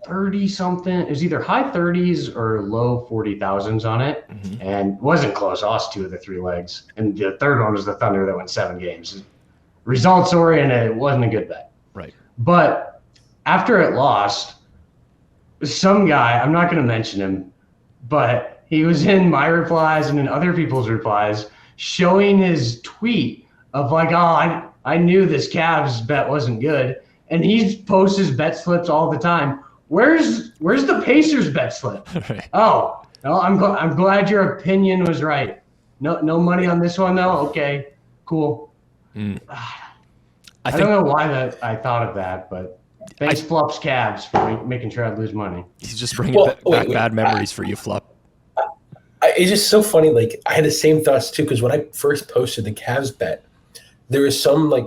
30 something. It was either high 30s or low 40,000s on it, and wasn't close. I lost 2 of the 3 legs, and the third one was the Thunder that went 7 games. Results oriented, it wasn't a good bet. Right. But after it lost, some guy, I'm not going to mention him, but he was in my replies and in other people's replies showing his tweet of like, oh, I knew this Cavs bet wasn't good. And he posts his bet slips all the time. Where's the Pacers bet slip? Oh, no, I'm glad your opinion was right. No money on this one though. Okay, cool. I don't know why I thought of that, but thanks, Flup's Cavs, for making sure I'd lose money. He's just bringing back bad memories for you, Flup. It's just so funny. Like, I had the same thoughts too, because when I first posted the Cavs bet, there was some like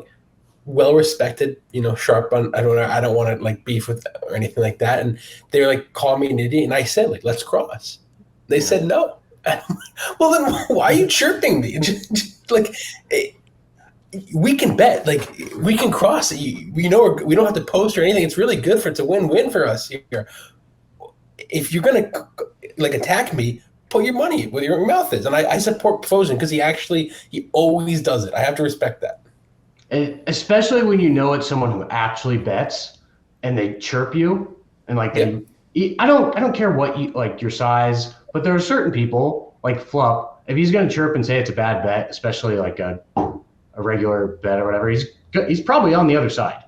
well-respected, sharp on. I don't want to like beef with or anything like that, and they were like calling me an idiot, and I said like, let's cross. They said no. Well, then why are you chirping me? Just like. We can bet, like we can cross it. We don't have to post or anything. It's really good for it's a win-win for us here. If you're gonna like attack me, put your money where your mouth is. And I support Foazn because he always does it. I have to respect that. And especially when you know it's someone who actually bets and they chirp you and like I don't care what you like your size, but there are certain people like Flup. If he's gonna chirp and say it's a bad bet, especially like a regular bet or whatever, he's probably on the other side.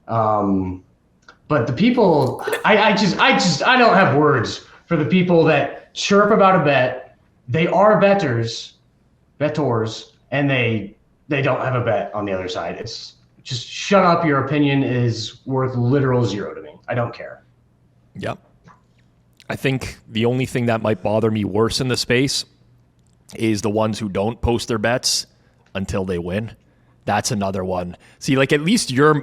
But the people, I don't have words for the people that chirp about a bet. They are bettors, and they don't have a bet on the other side. It's just shut up. Your opinion is worth literal zero to me. I don't care. Yep. I think the only thing that might bother me worse in the space is the ones who don't post their bets until they win. That's another one. See, like at least you're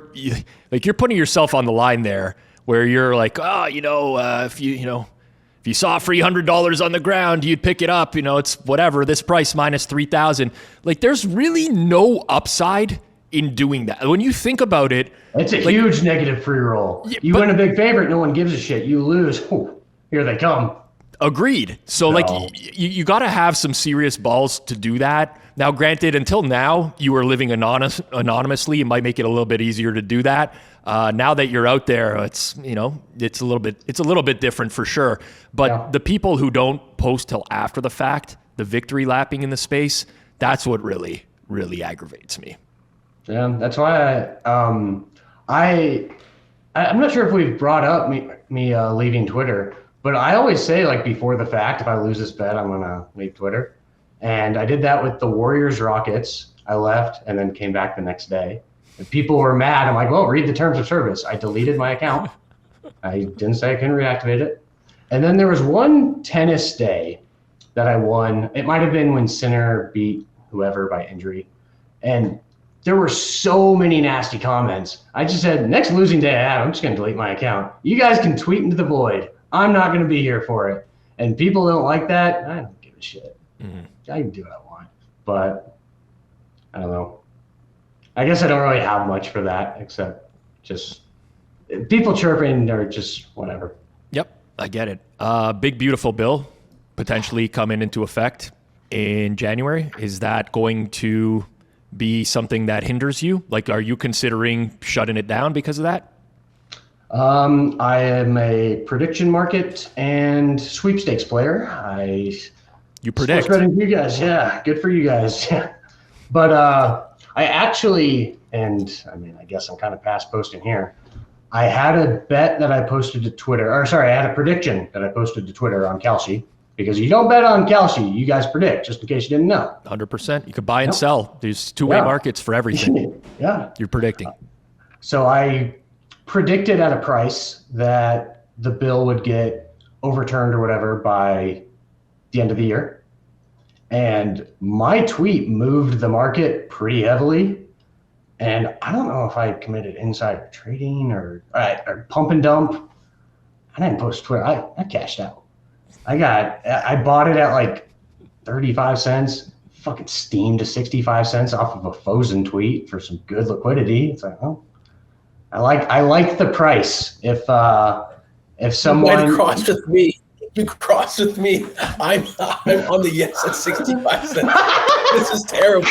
putting yourself on the line there, where you're like, if you saw $300 on the ground, you'd pick it up. It's whatever this price minus 3,000. Like there's really no upside in doing that. When you think about it, it's a huge negative free roll. Yeah, you win a big favorite, no one gives a shit. You lose, here they come. Agreed. So like you got to have some serious balls to do that. Now, granted, until now you were living anonymously. It might make it a little bit easier to do that. Now that you're out there, it's a little bit different for sure. But the people who don't post till after the fact, the victory lapping in the space, that's what really, really aggravates me. Yeah, that's why I'm not sure if we've brought up me leaving Twitter. But I always say, like, before the fact, if I lose this bet, I'm going to leave Twitter. And I did that with the Warriors Rockets. I left and then came back the next day. And people were mad. I'm like, well, read the terms of service. I deleted my account. I didn't say I couldn't reactivate it. And then there was one tennis day that I won. It might have been when Sinner beat whoever by injury. And there were so many nasty comments. I just said, next losing day I have, I'm just going to delete my account. You guys can tweet into the void. I'm not going to be here for it. And people don't like that. I don't give a shit. Mm-hmm. I can do what I want. But I don't know. I guess I don't really have much for that except just people chirping or just whatever. Yep, I get it. Big beautiful bill potentially coming into effect in January. Is that going to be something that hinders you? Like, are you considering shutting it down because of that? I am a prediction market and sweepstakes player. You predict. Sports betting for you guys. Yeah, good for you guys. But I actually, and I mean, I guess I'm kind of past posting here. I had a bet that I posted to Twitter, I had a prediction that I posted to Twitter on Kalshi, because you don't bet on Kalshi, you guys predict, just in case you didn't know. 100%. You could buy and sell. There's two-way markets for everything. Yeah. You're predicting. So I predicted at a price that the bill would get overturned or whatever by the end of the year. And my tweet moved the market pretty heavily. And I don't know if I committed insider trading or pump and dump. I didn't post Twitter. I cashed out. I bought it at like 35 cents, fucking steamed to 65 cents off of a Foazn tweet for some good liquidity. It's like, oh, I like the price. If someone crossed with me, you crossed with me. I'm on the yes at 65 cents. This is terrible.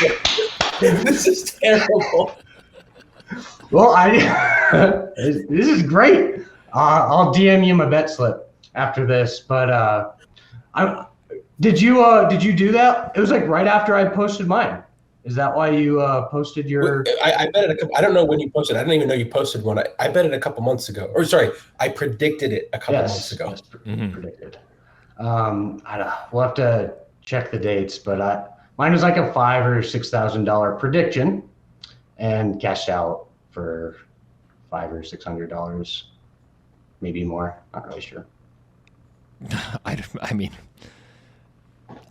This is terrible. Well, this is great. I'll DM you my bet slip after this. But did you do that? It was like right after I posted mine. Is that why you posted your? I bet it a couple. I don't know when you posted. I don't even know you posted one. I bet it a couple months ago. Or sorry, I predicted it a couple months ago. Yes, predicted. We'll have to check the dates, but mine was like a $5,000 or $6,000 prediction, and cashed out for $500 or $600, maybe more. Not really sure. I mean,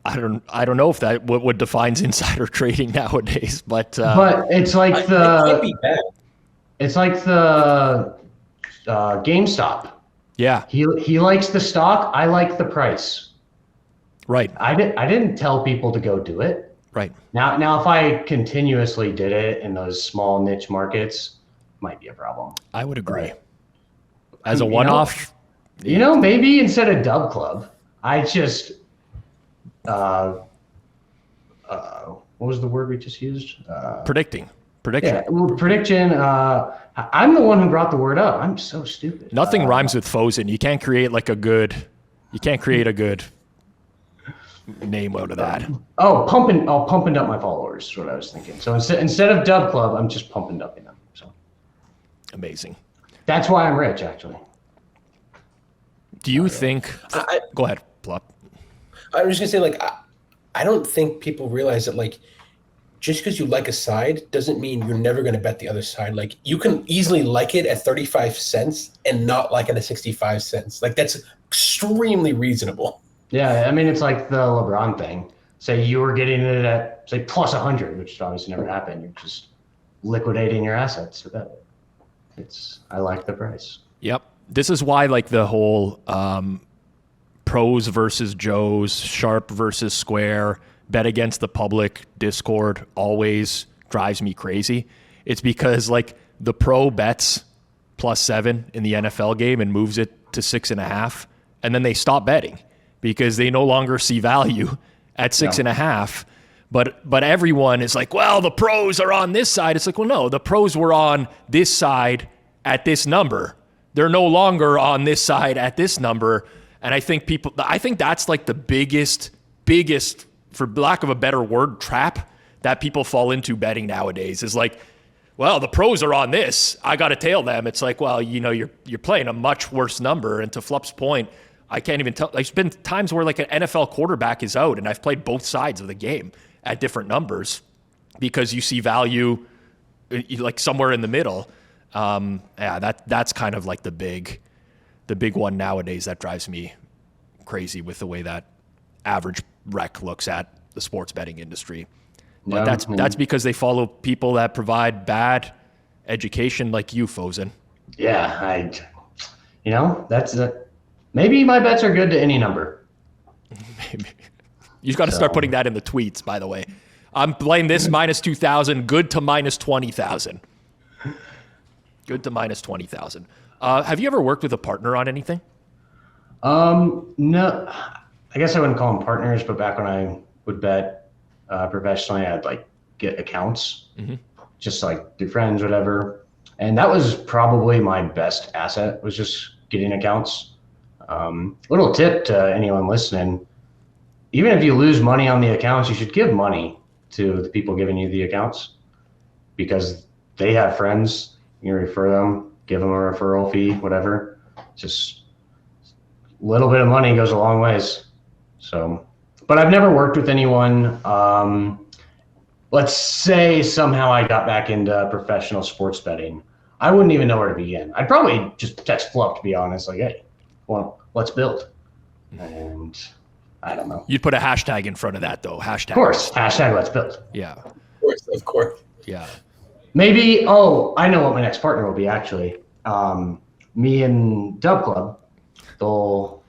I don't know if that what defines insider trading nowadays, but it's like it can't be bad. It's like the GameStop. Yeah, he likes the stock. I like the price. right. I didn't tell people to go do it. Right. Now, if I continuously did it in those small niche markets, might be a problem. I would agree. As a one-off, maybe instead of Dub Club, I just what was the word we just used? prediction. Yeah, prediction. I'm the one who brought the word up. I'm so stupid. Nothing rhymes with Foazn. You can't create a good name out of that. Pumping up my followers is what I was thinking. So instead of Dub Club, I'm just pumping up them. So amazing. That's why I'm rich, actually. Do you think? Go ahead, Plop. I was just gonna say, I don't think people realize that, just because you like a side doesn't mean you're never going to bet the other side. You can easily like it at 35 cents and not like it at 65 cents. That's extremely reasonable. Yeah, I mean, it's like the LeBron thing. Say you were getting it at, say, plus 100, which obviously never happened. You're just liquidating your assets with that. I like the price. Yep. This is why, the whole pros versus Joes, sharp versus square, bet against the public Discord always drives me crazy. It's because the pro bets +7 in the NFL game and moves it to 6.5, and then they stop betting because they no longer see value at 6.5. But everyone is like, well, the pros are on this side. It's like, well, no, the pros were on this side at this number. They're no longer on this side at this number. And I think that's the biggest, for lack of a better word, trap that people fall into betting nowadays is well, the pros are on this. I got to tail them. It's well, you're playing a much worse number. And to Flup's point, I can't even tell. There's been times where an NFL quarterback is out, and I've played both sides of the game at different numbers because you see value somewhere in the middle. That's kind of the big one nowadays that drives me crazy with the way that average rec looks at the sports betting industry. But that's because they follow people that provide bad education like you, Foazn. Yeah, that's maybe my bets are good to any number. Maybe. You've got to start putting that in the tweets, by the way. I'm playing this -2,000, good to -20,000. Good to -20,000. Have you ever worked with a partner on anything? No. I guess I wouldn't call them partners, but back when I would bet professionally, I'd get accounts, just through friends, whatever. And that was probably my best asset, was just getting accounts. Little tip to anyone listening: even if you lose money on the accounts, you should give money to the people giving you the accounts because they have friends. You refer them, give them a referral fee, whatever. Just a little bit of money goes a long ways. So, but I've never worked with anyone. Let's say somehow I got back into professional sports betting. I wouldn't even know where to begin. I'd probably just text Fluff, to be honest. Hey, well, let's build. And I don't know. You'd put a hashtag in front of that, though. Hashtag. Of course. Hashtag let's build. Yeah. Of course. Yeah. Maybe, I know what my next partner will be, actually. Me and Dub Club, they'll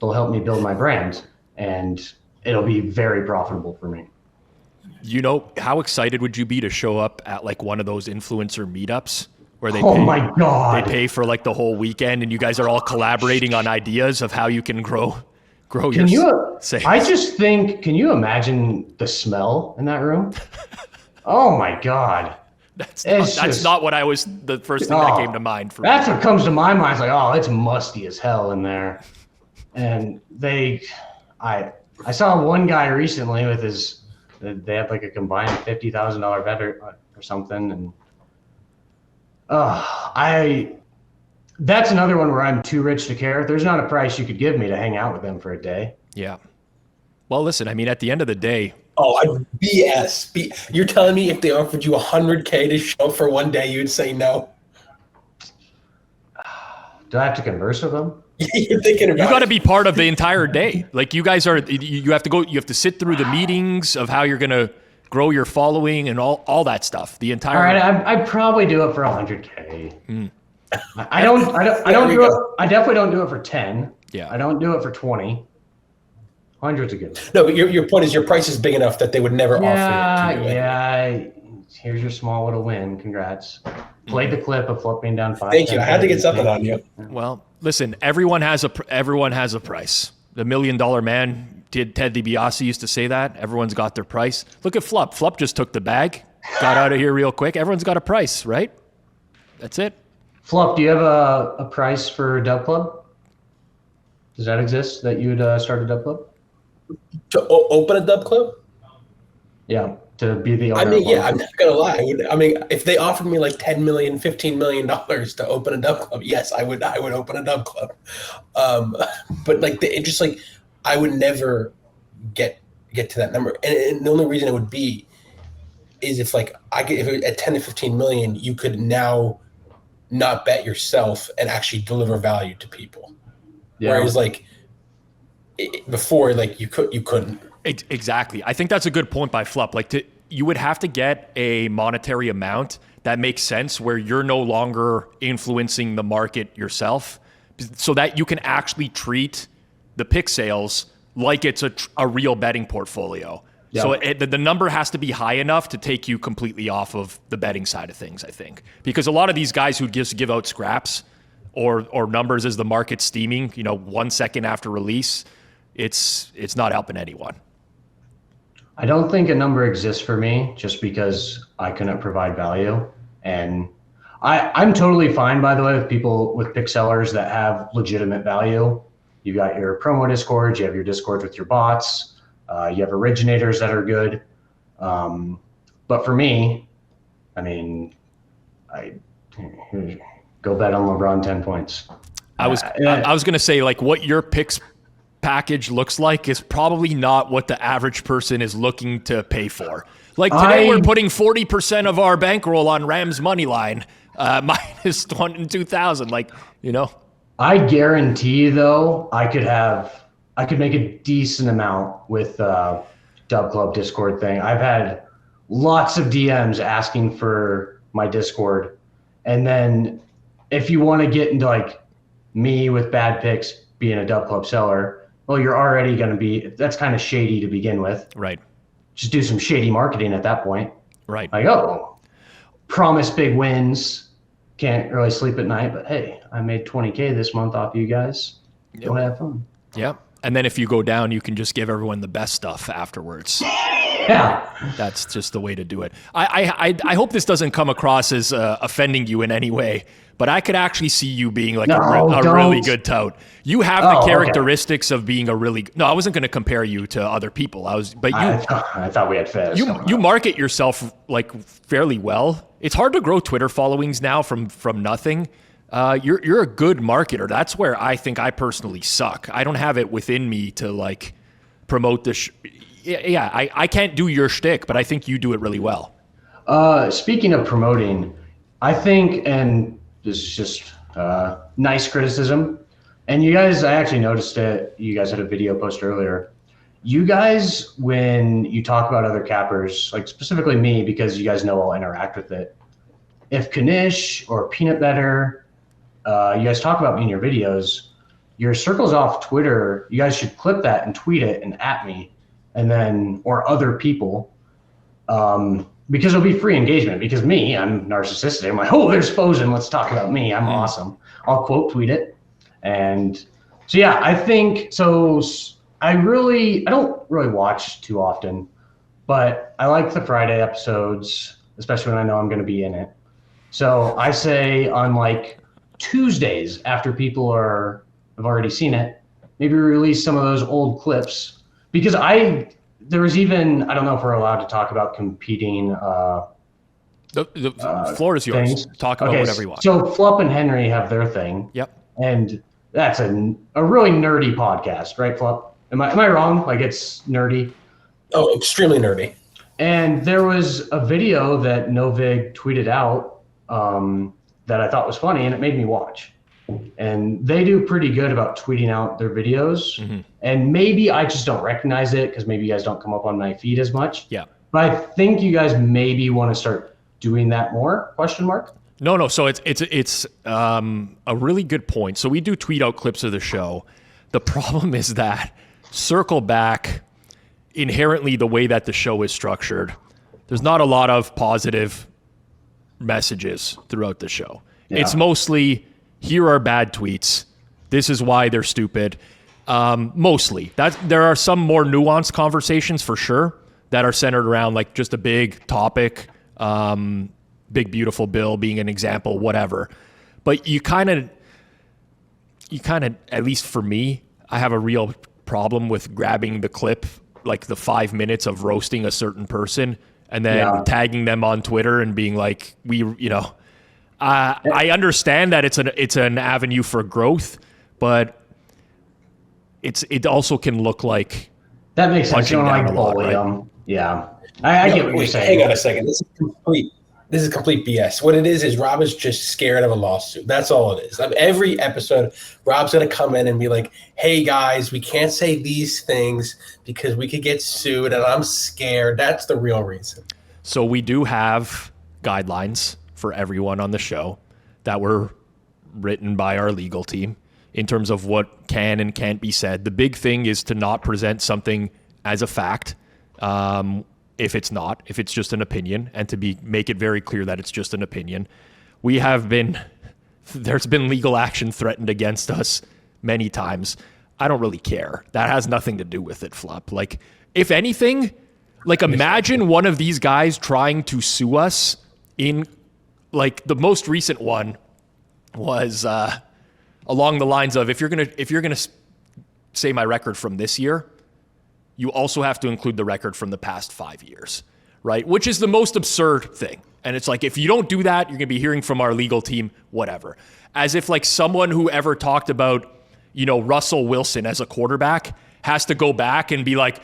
help me build my brand, and it'll be very profitable for me. How excited would you be to show up at one of those influencer meetups where they my God. They pay for the whole weekend and you guys are all collaborating on ideas of how you can grow your sales? I just think, can you imagine the smell in that room? Oh my God. That's not what the first thing that came to mind for me. That's what comes to my mind. It's like, oh, it's musty as hell in there. And I saw one guy recently with they had like a combined $50,000 bet or something. And that's another one where I'm too rich to care. There's not a price you could give me to hang out with them for a day. Yeah. Well, listen, I mean, at the end of the day. Oh, BS. You're telling me if they offered you $100K to show up for one day, you'd say no? Do I have to converse with them? You're thinking about You got to be part of the entire day. Like you guys are, you have to sit through the meetings of how you're going to grow your following and all that stuff. The entire. All right, I'd probably do it for $100K. I don't do it. I definitely don't do it for 10. Yeah. I don't do it for 20. 100's a good one. No, but your point is your price is big enough that they would never offer it to you. Yeah. Here's your small little win. Congrats. Played the clip of Flip being down 5. Thank you. I had to get something on you. Well, listen, everyone has a price. The $1 Million Man, Ted DiBiase used to say that. Everyone's got their price. Look at Flup. Flup just took the bag, got out of here real quick. Everyone's got a price, right? That's it. Flup, do you have a price for Dub Club? Does that exist, that you would start a Dub Club? To open a Dub Club? Yeah, to be the owner. I mean, yeah, I'm not gonna lie. If they offered me like $10 million, $15 million to open a Dub Club, yes, I would open a Dub Club. But like I would never get to that number. And the only reason it would be is if like if it was at 10 to 15 million, you could now not bet yourself and actually deliver value to people. Yeah. Whereas like before, like you couldn't. Exactly. I think that's a good point by Flup. Like you would have to get a monetary amount that makes sense where you're no longer influencing the market yourself so that you can actually treat the pick sales like it's a real betting portfolio. Yeah. So the number has to be high enough to take you completely off of the betting side of things, I think. Because a lot of these guys who just give out scraps or numbers as the market's steaming, 1 second after release, it's not helping anyone. I don't think a number exists for me just because I couldn't provide value. And I'm totally fine, by the way, with people with pick sellers that have legitimate value. You got your promo discords, you have your discords with your bots, you have originators that are good. But for me, I mean, I go bet on LeBron 10 points. I was going to say, like, what your picks package looks like is probably not what the average person is looking to pay for. Like today, we're putting 40% of our bankroll on Rams money line, minus 2,000. Like, I guarantee though, I could make a decent amount with Dub Club Discord thing. I've had lots of DMs asking for my Discord, and then if you want to get into like me with bad picks being a Dub Club seller, well, you're already going to be, that's kind of shady to begin with. Right. Just do some shady marketing at that point. Right. Like, promise big wins. Can't really sleep at night, but hey, I made 20K this month off you guys. Go have fun. Yeah. And then if you go down, you can just give everyone the best stuff afterwards. Yeah. That's just the way to do it. I hope this doesn't come across as offending you in any way, but I could actually see you being like a really good tout. You have the characteristics of being I wasn't going to compare you to other people. I thought we had fast. You market yourself like fairly well. It's hard to grow Twitter followings now from nothing. You're a good marketer. That's where I think I personally suck. I don't have it within me to like promote this. I can't do your shtick, but I think you do it really well. Speaking of promoting, I think, and this is just nice criticism, and you guys, I actually noticed it. You guys had a video post earlier. You guys, when you talk about other cappers, like specifically me, because you guys know I'll interact with it. If Kanish or Peanut Better, you guys talk about me in your videos, your circles off Twitter, you guys should clip that and tweet it and at me, and then, or other people, because it'll be free engagement. Because me, I'm narcissistic. I'm like, there's Foazn. Let's talk about me. I'm awesome. I'll quote tweet it. And so, yeah, I think, so I don't really watch too often, but I like the Friday episodes. especially when I know I'm going to be in it. So I say on like Tuesdays after people have already seen it, maybe release some of those old clips, because there was even, I don't know if we're allowed to talk about competing The floor is yours. things. Talk about whatever you want. So Flup and Henry have their thing. Yep. And that's a really nerdy podcast, right, Flup? Am I wrong? Like, it's nerdy? Oh, extremely nerdy. And there was a video that Novig tweeted out that I thought was funny, and it made me watch. And they do pretty good about tweeting out their videos. Mm-hmm. And maybe I just don't recognize it because maybe you guys don't come up on my feed as much. Yeah. But I think you guys maybe want to start doing that more? Question mark? No. So it's a really good point. So we do tweet out clips of the show. The problem is that circle back, inherently the way that the show is structured, there's not a lot of positive messages throughout the show. Yeah. It's mostly, here are bad tweets. This is why they're stupid. Mostly. There are some more nuanced conversations for sure that are centered around like just a big topic, big beautiful bill being an example, whatever. But you kind of, at least for me, I have a real problem with grabbing the clip, like the 5 minutes of roasting a certain person and then tagging them on Twitter and being like, I understand that it's an avenue for growth, but it also can look like that makes sense. You don't like bully them. Yeah. I get what you're saying. Hang on a second. This is complete BS. What it is Rob is just scared of a lawsuit. That's all it is. Every episode, Rob's going to come in and be like, hey, guys, we can't say these things because we could get sued, and I'm scared. That's the real reason. So we do have guidelines for everyone on the show that were written by our legal team in terms of what can and can't be said. The big thing is to not present something as a fact. If it's just an opinion, and to make it very clear that it's just an opinion. There's been legal action threatened against us many times. I don't really care. That has nothing to do with it, Flop. Like, if anything, like imagine one of these guys trying to sue us in, like, the most recent one was along the lines of, if you're gonna say my record from this year, you also have to include the record from the past 5 years, right? Which is the most absurd thing. And it's like, if you don't do that, you're going to be hearing from our legal team, whatever. As if like someone who ever talked about, Russell Wilson as a quarterback has to go back and be like,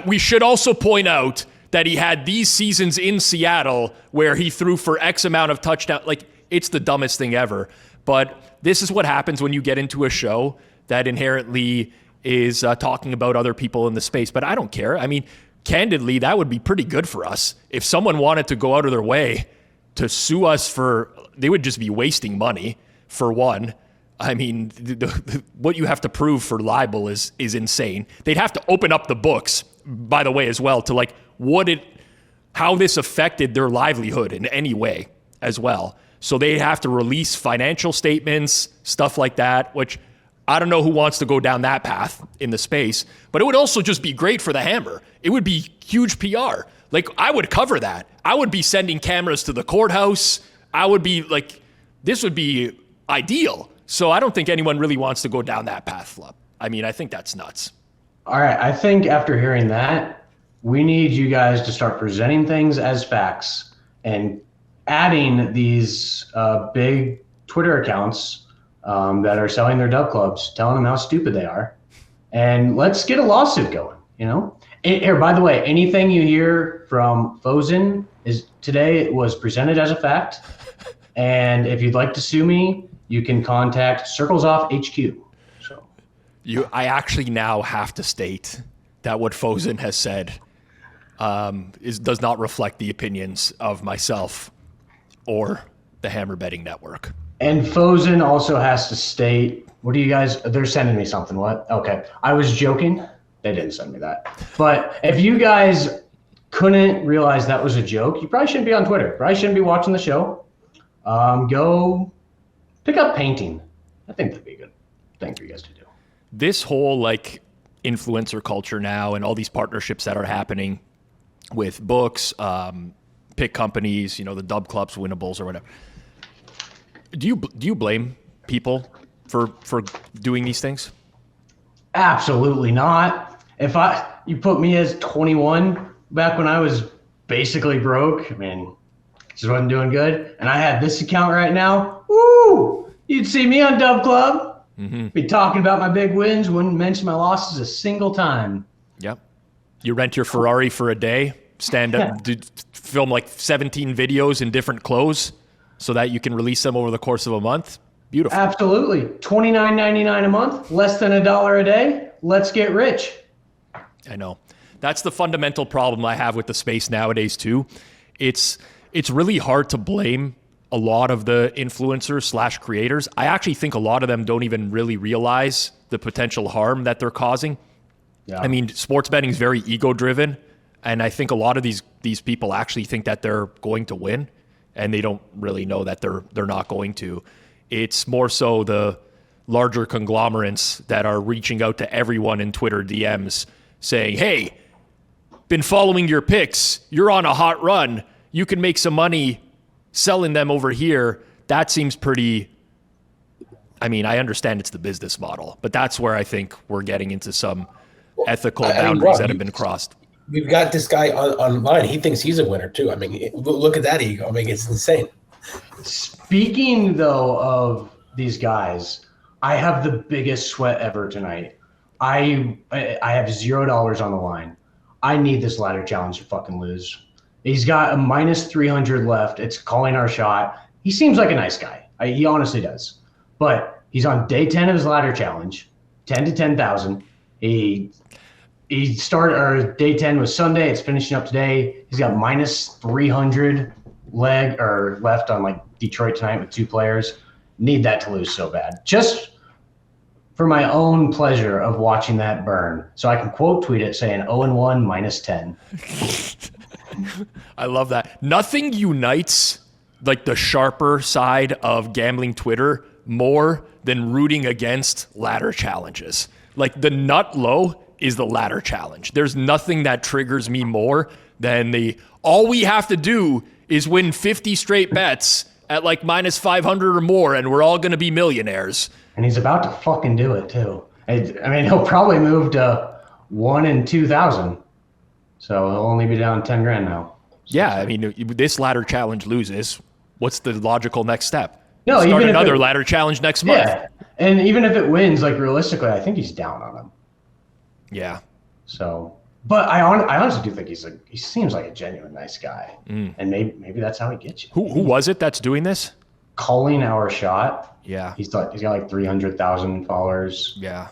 we should also point out that he had these seasons in Seattle where he threw for X amount of touchdowns. Like, it's the dumbest thing ever. But this is what happens when you get into a show that inherently is talking about other people in the space. But I don't care. I mean, candidly, that would be pretty good for us. If someone wanted to go out of their way to sue us they would just be wasting money, for one. I mean, what you have to prove for libel is insane. They'd have to open up the books, by the way, as well, to like how this affected their livelihood in any way as well. So they have to release financial statements, stuff like that, which I don't know who wants to go down that path in the space, but it would also just be great for the Hammer. It would be huge PR. Like, I would cover that. I would be sending cameras to the courthouse. I would be like, this would be ideal. So I don't think anyone really wants to go down that path, Flub. I mean, I think that's nuts. All right. I think after hearing that, we need you guys to start presenting things as facts and adding these big Twitter accounts that are selling their dub clubs, telling them how stupid they are. And let's get a lawsuit going, Here, by the way, anything you hear from Foazn today was presented as a fact. And if you'd like to sue me, you can contact Circles Off HQ. So I actually now have to state that what Foazn has said does not reflect the opinions of myself or the Hammer Betting Network. And Foazn also has to state, they're sending me something, what? Okay, I was joking. They didn't send me that. But if you guys couldn't realize that was a joke, you probably shouldn't be on Twitter. Probably shouldn't be watching the show. Go pick up painting. I think that'd be a good thing for you guys to do. This whole like influencer culture now and all these partnerships that are happening with books, pick companies, the dub clubs, winnables, or whatever. Do you blame people for doing these things? Absolutely not. If you put me as 21 back when I was basically broke, I mean, just wasn't doing good, and I had this account right now, woo! You'd see me on Dub Club. Be talking about my big wins, wouldn't mention my losses a single time. Yep. You rent your Ferrari for a day, stand up, film like 17 videos in different clothes so that you can release them over the course of a month. Beautiful. Absolutely. $29.99 a month, less than $1 a day. Let's get rich. I know. That's the fundamental problem I have with the space nowadays too. It's really hard to blame a lot of the influencers / creators. I actually think a lot of them don't even really realize the potential harm that they're causing. Yeah. I mean, sports betting is very ego driven. And I think a lot of these people actually think that they're going to win, and they don't really know that they're not going to. It's more so the larger conglomerates that are reaching out to everyone in Twitter DMs saying, hey, been following your picks. You're on a hot run. You can make some money selling them over here. That seems pretty, I mean, I understand it's the business model, but that's where I think we're getting into some ethical boundaries that have been crossed. We've got this guy online. He thinks he's a winner too. I mean, look at that ego. I mean, it's insane. Speaking though of these guys, I have the biggest sweat ever tonight. I have $0 on the line. I need this ladder challenge to fucking lose. He's got a -300 left. It's calling our shot. He seems like a nice guy. He honestly does. But he's on day 10 of his ladder challenge, 10 to 10,000. He started, or day 10 was Sunday. It's finishing up today. He's got -300 left on like Detroit tonight with 2 players. Need that to lose so bad. Just for my own pleasure of watching that burn. So I can quote tweet it saying 0-1 -10. I love that. Nothing unites like the sharper side of gambling Twitter more than rooting against ladder challenges. Like the nut low is the ladder challenge. There's nothing that triggers me more than all we have to do is win 50 straight bets at like -500 or more, and we're all going to be millionaires. And he's about to fucking do it too. I mean, he'll probably move to 1 in 2,000. So he'll only be down 10 grand now. Yeah, I mean, this ladder challenge loses. What's the logical next step? No, start another ladder challenge next month. Yeah, and even if it wins, like realistically, I think he's down on him. Yeah. So, but I honestly do think he seems like a genuine nice guy, and maybe that's how he gets you. Who was it that's doing this? Calling our shot. Yeah. He's got like 300,000 followers. Yeah.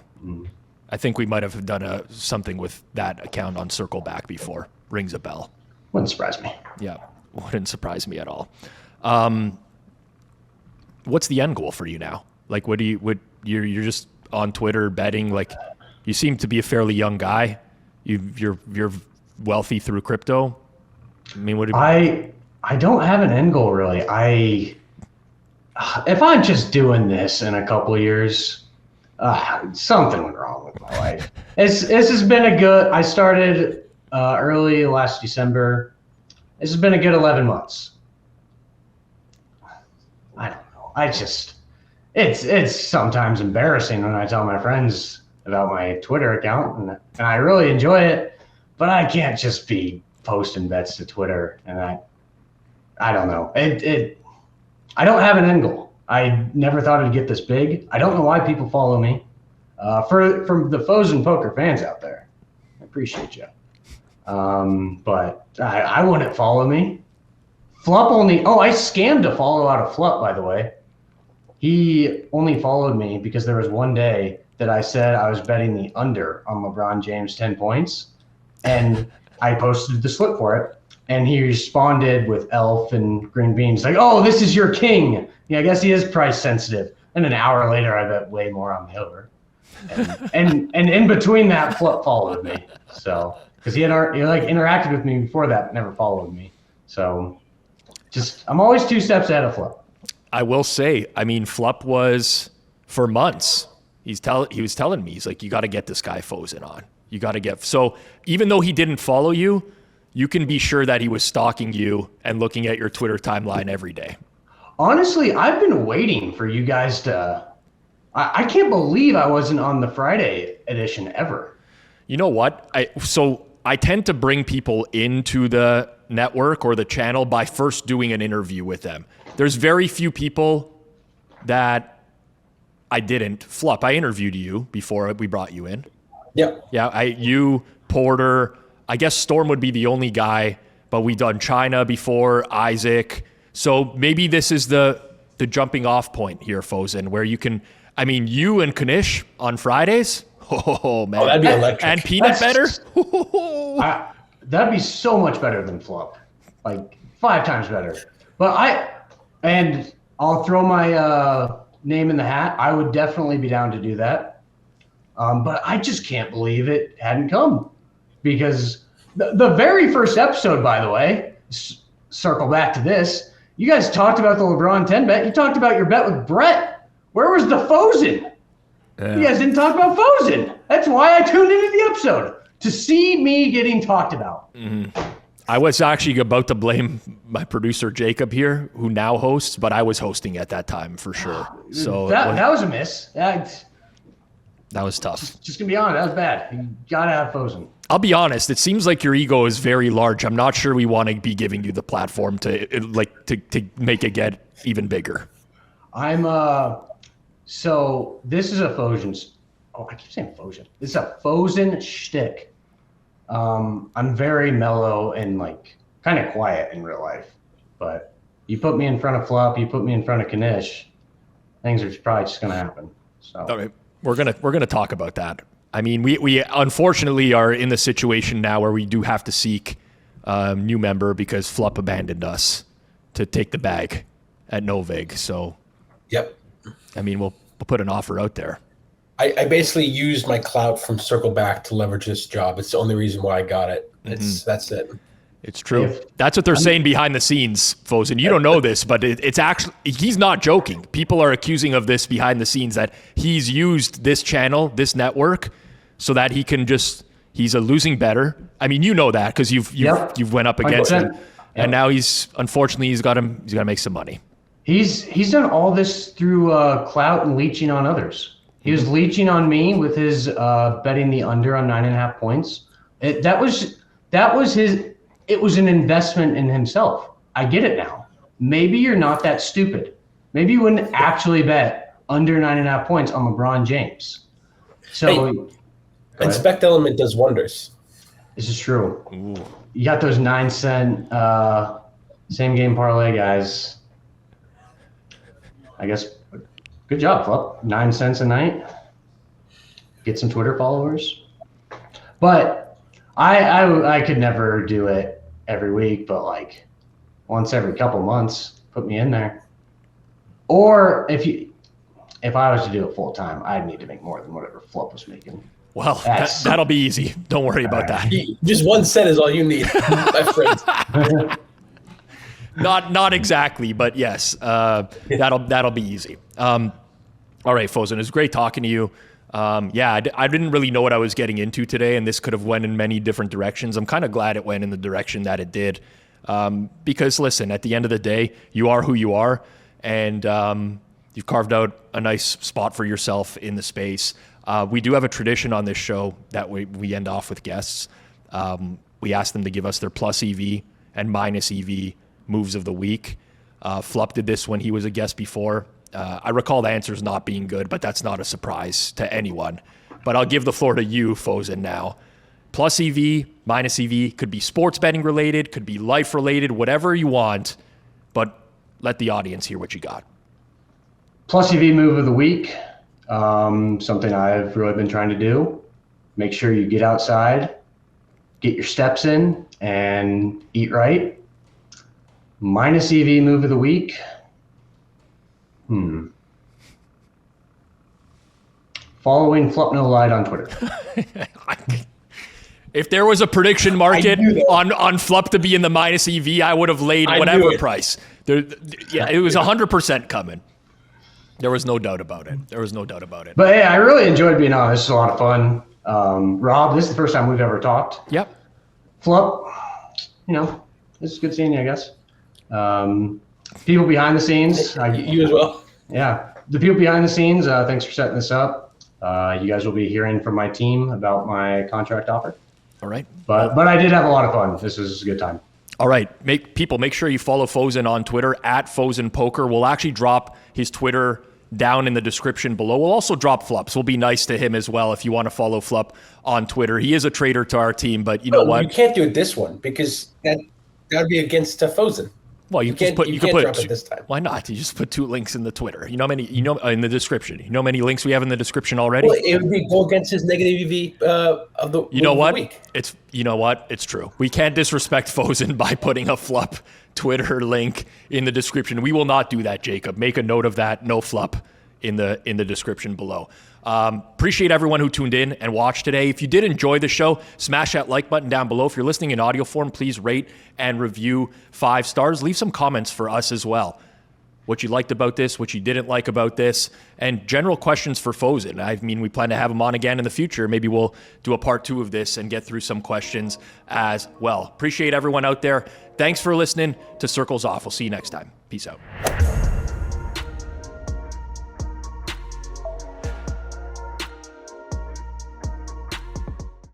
I think we might have done something with that account on Circleback before. Rings a bell. Wouldn't surprise me. Yeah, wouldn't surprise me at all. What's the end goal for you now? Like, you're just on Twitter betting? Like, you seem to be a fairly young guy. You're wealthy through crypto. I mean, I don't have an end goal really. If I'm just doing this in a couple of years, something went wrong with my life. This has been I started early last December. This has been a good 11 months. I don't know. It's sometimes embarrassing when I tell my friends about my Twitter account, and I really enjoy it, but I can't just be posting bets to Twitter, and I don't know. I don't have an end goal. I never thought it'd get this big. I don't know why people follow me. From the FoaznPoker fans out there, I appreciate you. But I wouldn't follow me. Flup I scammed a follow out of Flup, by the way. He only followed me because there was one day that I said I was betting the under on LeBron James 10 points, and I posted the slip for it, and he responded with elf and green beans like, "Oh, this is your king." Yeah, I guess he is price sensitive. And an hour later, I bet way more on the over. And in between that, Flup followed me. So because he interacted with me before that, but never followed me. So I'm always 2 steps ahead of Flup. I will say, I mean, Flup was for months. He was telling me, he's like, you got to get this guy Foazn on. You got to get. So even though he didn't follow you you can be sure that he was stalking you and looking at your Twitter timeline every day. Honestly, I've been waiting for you guys to. I can't believe I wasn't on the Friday edition ever. You know what? I tend to bring people into the network or the channel by first doing an interview with them. There's very few people that I didn't. Flup, I interviewed you before we brought you in. Yep. Yeah, you, Porter, I guess Storm would be the only guy, but we done China before, Isaac. So maybe this is the jumping off point here, Foazn, where you can, I mean, you and Kanish on Fridays. Oh, man. Oh, that'd be electric. And peanut butter. That'd be so much better than Flup. Like 5 times better. But I'll throw my name in the hat. I would definitely be down to do that. But I just can't believe it hadn't come. Because the very first episode, by the way, circle back to this, you guys talked about the LeBron 10 bet. You talked about your bet with Brett. Where was the Foazn? Yeah. You guys didn't talk about Foazn. That's why I tuned into the episode, to see me getting talked about. Mm-hmm. I was actually about to blame my producer Jacob here, who now hosts, but I was hosting at that time for sure. So that was a miss. That was tough. Just gonna be honest, that was bad. You gotta have Foazn. I'll be honest. It seems like your ego is very large. I'm not sure we want to be giving you the platform to make it get even bigger. So this is a Foazn. Oh, I keep saying Foazn. This is a Foazn shtick. I'm very mellow and kind of quiet in real life, but you put me in front of Flup, you put me in front of Kanish, things are probably just gonna happen. So all right, we're gonna talk about that. I mean, we unfortunately are in the situation now where we do have to seek a new member because Flup abandoned us to take the bag at Novig. So, yep. I mean, we'll put an offer out there. I basically used my clout from Circle Back to leverage this job. It's the only reason why I got it. That's it. It's true. That's what they're saying behind the scenes, Foazn. You don't know this, but it's actually, he's not joking. People are accusing of this behind the scenes, that he's used this channel, this network, so that he can he's a losing bettor. I mean, you know that because you've went up against him. And now he's got to make some money. He's done all this through clout and leeching on others. He was leeching on me with his betting the under on 9.5 points. That was his. It was an investment in himself. I get it now. Maybe you're not that stupid. Maybe you wouldn't actually bet under 9.5 points on LeBron James. So, Inspect Element does wonders. This is true. Ooh. You got those 9-cent same game parlay guys. I guess. Good job, Flup. 9 cents a night. Get some Twitter followers. But I could never do it every week, but once every couple months, put me in there. Or if I was to do it full time, I'd need to make more than whatever Flup was making. Well, that'll be easy. Don't worry about that. Just 1 cent is all you need, my friend. Not exactly, but yes, that'll be easy. All right, Foazn, it was great talking to you. I didn't really know what I was getting into today, and this could have went in many different directions. I'm kind of glad it went in the direction that it did, because listen, at the end of the day, you are who you are, and you've carved out a nice spot for yourself in the space. We do have a tradition on this show that we end off with guests. We ask them to give us their plus EV and minus EV moves of the week. Flup did this when he was a guest before. I recall the answers not being good, but that's not a surprise to anyone. But I'll give the floor to you, Foazn, now. Plus EV, minus EV, could be sports betting related, could be life related, whatever you want, but let the audience hear what you got. Plus EV move of the week, something I've really been trying to do. Make sure you get outside, get your steps in, and eat right. Minus EV move of the week. Following Flup No Light on Twitter. If there was a prediction market on Flup to be in the minus EV, I would have laid whatever price. It was 100% coming. There was no doubt about it. But hey, I really enjoyed being on. This is a lot of fun. Rob, this is the first time we've ever talked. Yep. Flup, it's good seeing you, I guess. People behind the scenes, You as well. yeah, the people behind the scenes, thanks for setting this up. You guys will be hearing from my team about my contract offer. All right. But I did have a lot of fun. This was a good time. All right. Make sure you follow Foazn on Twitter at FoaznPoker. We'll actually drop his Twitter down in the description below. We'll also drop Flup, so we'll be nice to him as well if you want to follow Flup on Twitter. He is a traitor to our team, but you know what? You can't do it this one because that would be against Foazn. Well, you can put drop it this time. Why not? You just put 2 links in the Twitter. You know how many? In the description. You know how many links we have in the description already? Well, it would go against his negative EV of the You know what? week. It's true. We can't disrespect Foazn by putting a Flup Twitter link in the description. We will not do that, Jacob. Make a note of that. No Flup in the description below. Appreciate everyone who tuned in and watched today. If you did enjoy the show, smash that like button down below. If you're listening in audio form, please rate and review 5 stars. Leave some comments for us as well. What you liked about this, what you didn't like about this, and general questions for Foazn. I mean, we plan to have him on again in the future. Maybe we'll do a part 2 of this and get through some questions as well. Appreciate everyone out there. Thanks for listening to Circles Off. We'll see you next time. Peace out.